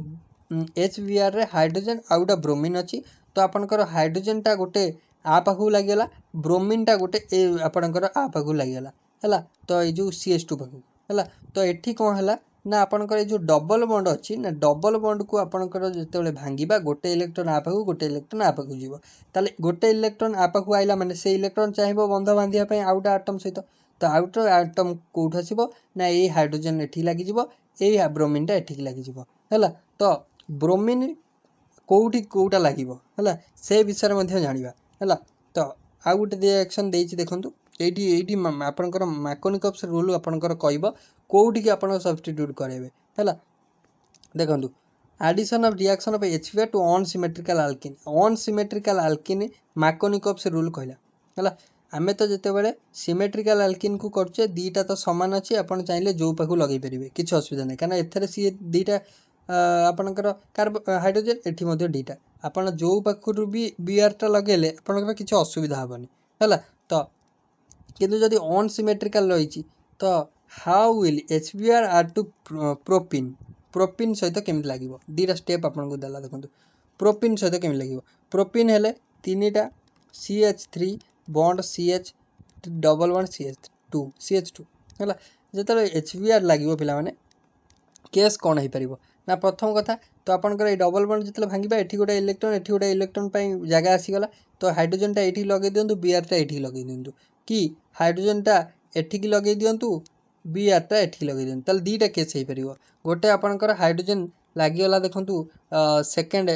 HBr रे हाइड्रोजन आ गोटे ब्रोमीन अच्छी तो आपनकर हाइड्रोजन टा गोटे आ पाखु लगिगला ब्रोमीन टा गोटे ए आपनकर आ पाखु लगिगला है तो ये जो CH2 पाखु है तो एठी कौन है ना आपनकर जो डबल बॉन्ड अच्छी ना डबल बॉन्ड को आपनकर जितेबाला भांगिबा गोटे इलेक्ट्रॉन आ पाखु गोटे इलेक्ट्रॉन आ पाखु जीवो ताले गोटे इलेक्ट्रॉन आ पाखु आइला माने से इलेक्ट्रॉन चाहिबो बंध बांधिया पई आ गोटे एटम सहित तो आउटर एटम कोठ आसीबो ना ये हाइड्रोजन एठी लागि जीवो ए ब्रोमीन टा एठी लागि जीवो है तो ब्रोमीन कोठी कोटा लागिबो है से विषय में जानिबा है तो आ गोटे रिएक्शन देछि देखंतु एठी आपनकर मार्कोनिकॉप्स रूल आपनकर कहबो कोठी कि आपन सब्स्टिट्यूट करेबे है देखंतु addition of reaction of HBr to unsymmetrical alkene Markovnikov's rule कहला है आमे तो जिते बेले सिमेट्रिकल अल्किन को करछे दीटा तो समान अच्छी आपन चाहिले जो पाखु लगे परिबे किछ असुविधा नै कारण एथरे सी दीटा आपनकर हाइड्रोजन एठी मध्ये दीटा आपन जो पाखुरु भी Br टा लगेले आपनकर किछ असुविधा हबनी है तो किंतु जदि अनसिमेट्रिकल रहिछि तो how will HBr are to propene सहित केमिति लागिवो दीटा स्टेप आपन को देला देखंतु प्रोपिन सहित केमिति लागिवो प्रोपिन हेले तीनटा CH3 bond CH double bond CH2 है जेतले HBr लागिवो पिला माने केस कोन हे परिबो ना प्रथम कथा तो आपंकर डबल बॉन्ड जितने भांगा एटी गोटे इलेक्ट्रॉन जगह आसीगला तो हाइड्रोजनटा ये लगे दिंतु बीआरटा ये लगे दिंतु कि हाइड्रोजनटा एठिकी लगे दिंतु बीआरटा एठी लगे दिंतु ताल दीटा केस हो पार गोटे आपंकर हाइड्रोजन लगिगला देखु सेकेंड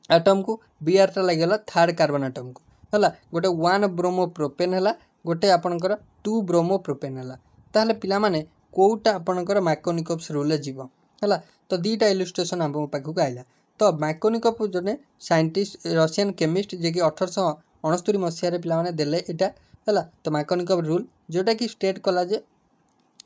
आटम को बीआरटा लगिगला थर्ड कार्बन आटम को है गोटे 1 ब्रोमो प्रोपेन है गोटे आपंकर 2 ब्रोमो प्रोपेन है ताहले पिला माने कोउटा आपनकर मैकोनिकप्स रूल जीव है तो दीटा इलुस्ट्रेशन आम पाखक आइला तो मैकोनिकप जने साइंटिस्ट रशियन केमिस्ट जे कि 1869 मसीह पे देले इटा है तो मैकोनिकप रूल जोटा कि स्टेट कला जे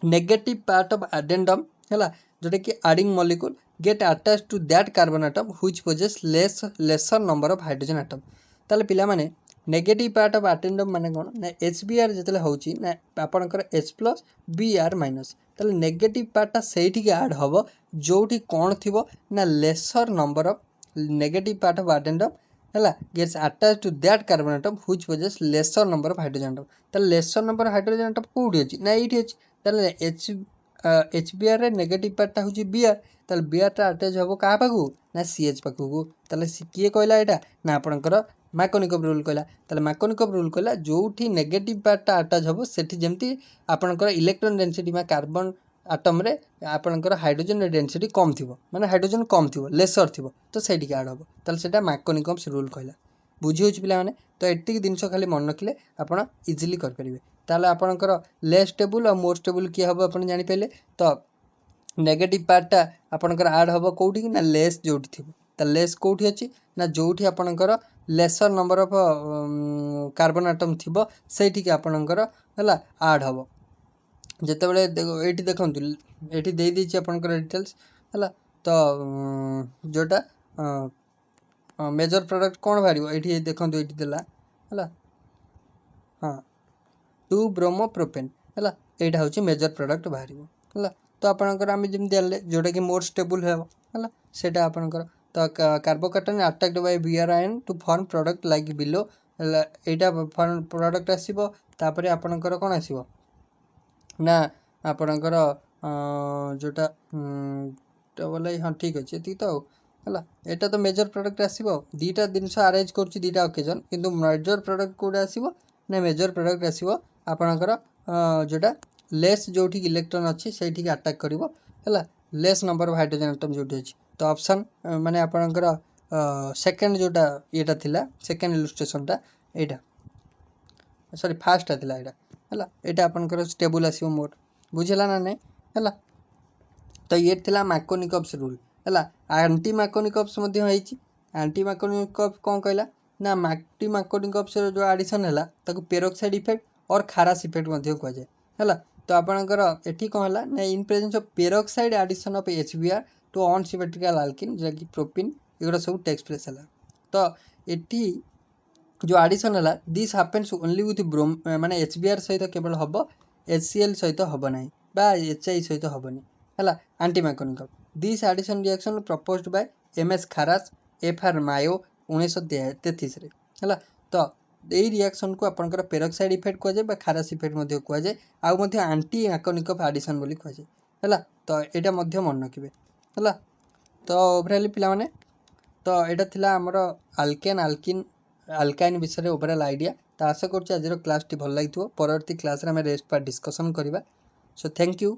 नेगेटिव पार्ट ऑफ एडेंडम है जोटा कि adding molecule get attach to that carbon atom which poses lesser number of hydrogen atom ताले पिला माने नेगेटिव पार्ट ऑफ एडेंडम माने कोन ना HBr जतले होची ना आपनकर H प्लस Br माइनस ताले नेगेटिव पार्टटा सेठी के ऐड हबो जोठी कोन थिबो ना lesser number of negative part of addendum है gets attach to that carbon atom which poses lesser number of hydrogen atom ताले lesser number of hydrogen atom कोठी अछि ना एठी अछि ताले HBr रे नेगेटिव पार्टटा होची Br ताले Br टा अटैच हबो का पाखु ना CH पाखु ताले किए कहला एटा ना आपनकर मैकोनिकप रूल कहला ताले मैकोनिकप रूल कहला जोठी नेगेटिव पार्टटा अटैच हबो सेठी जेमती आपनकर इलेक्ट्रॉन डेंसिटी में कार्बन आटम रे आपनकर हाइड्रोजन डेंसिटी कम थिबो माने हाइड्रोजन कम थिबो लेसर थिबो तो सेठी के ऐड हबो ताले सेटा मैकोनिकप्स रूल कहला बुझी होची पिला माने तो एतिक जिंस खाली मन रखिले आपण इजीली कर परिबे ताले आपनकर लेस स्टेबल और मोर स्टेबल की हबो आपण जानि पइले तो नेगेटिव पार्टटा आपनकर ऐड हबो कोठी ना लेस जोठी थिबो त लेस कोठी अछि ना जोठी आपनकर lesser number of carbon atom थिबो सेठी के आपनकर हला ऐड हबो जते बेले एठी देखंतु एठी देई दी छि आपनकर डिटेल्स हला तो जोटा मेजर प्रोडक्ट कोन भारिबो एठी देखंतु एठी देला हला हां 2 ब्रोमो प्रोपेन हला एटा होछि मेजर प्रोडक्ट भारिबो हला तो आपनकर आमे जिम देले जोटा कि मोर स्टेबल हेबो हला सेटा आपनकर तो carbocation attacked by Br ion to form product like below एटा फॉर्म प्रोडक्ट आसीबो तापरे आपनकर कोन आसीबो ना आपनकर जोटा डबल हां ठीक अछि एति तो हला एटा तो मेजर प्रोडक्ट आसीबो दीटा जिंस अरेंज करछि दीटा ओकेजन किंतु मेजर प्रोडक्ट कोडा आसीबो ना मेजर प्रोडक्ट आसीबो आपनकर जोटा लेस जोठी इलेक्ट्रॉन अछि सेठी के अटैक करिवो हला less number of hydrogen atom जोठी अछि तो ऑप्शन माने आपनकर सेकंड जोटा एटा थिला सेकंड इलस्ट्रेशनटा एटा सॉरी फास्ट थिला एटा हला एटा आपनकर स्टेबल आसीबो मोर बुझला ना नै हला तो ये थिला मैकोनिकप्स रूल हला एंटी मैकोनिकप्स मध्ये होईची एंटी मैकोनिकप कोन कहला ना मैक्टी मैकोनिकप्स जो एडिशन हला ताको पेरोक्साइड इफेक्ट और खारास इफेक्ट मध्ये को जाय हला तो आपनकर एठी कोन हला ना in presence of peroxide addition of HBr to unsymmetrical alkene जे कि प्रोपिन एगुडा सब टेक्स प्लेस हला तो एठी जो एडिशन हला दिस हैपेंस ओनली विथ ब्रोम माने HBr सहित केवल हबो HCl सहित हबो नै बा HI सहित हबो नै हला anti Markovnikov this addition reaction proposed by MS Kharasch FR Mayo 1933 रे हला तो एई रिएक्शन को आपनकर पेरोक्साइड इफेक्ट को जाय बा खारास इफेक्ट मध्ये को जाय आ मध्ये एंटी मैकोनिकप एडिशन बोली को जाय हला तो एटा मध्ये मन रखिबे हला तो ओवरऑल पिला माने तो एटा थिला हमर अल्केन अल्किन अल्काइन विषय रे ओवरऑल आईडिया तो आशा करछि आज क्लास टी भल लागिथो परवर्ती क्लास रे हम रेस्ट पर डिस्कशन करबा सो थैंक यू।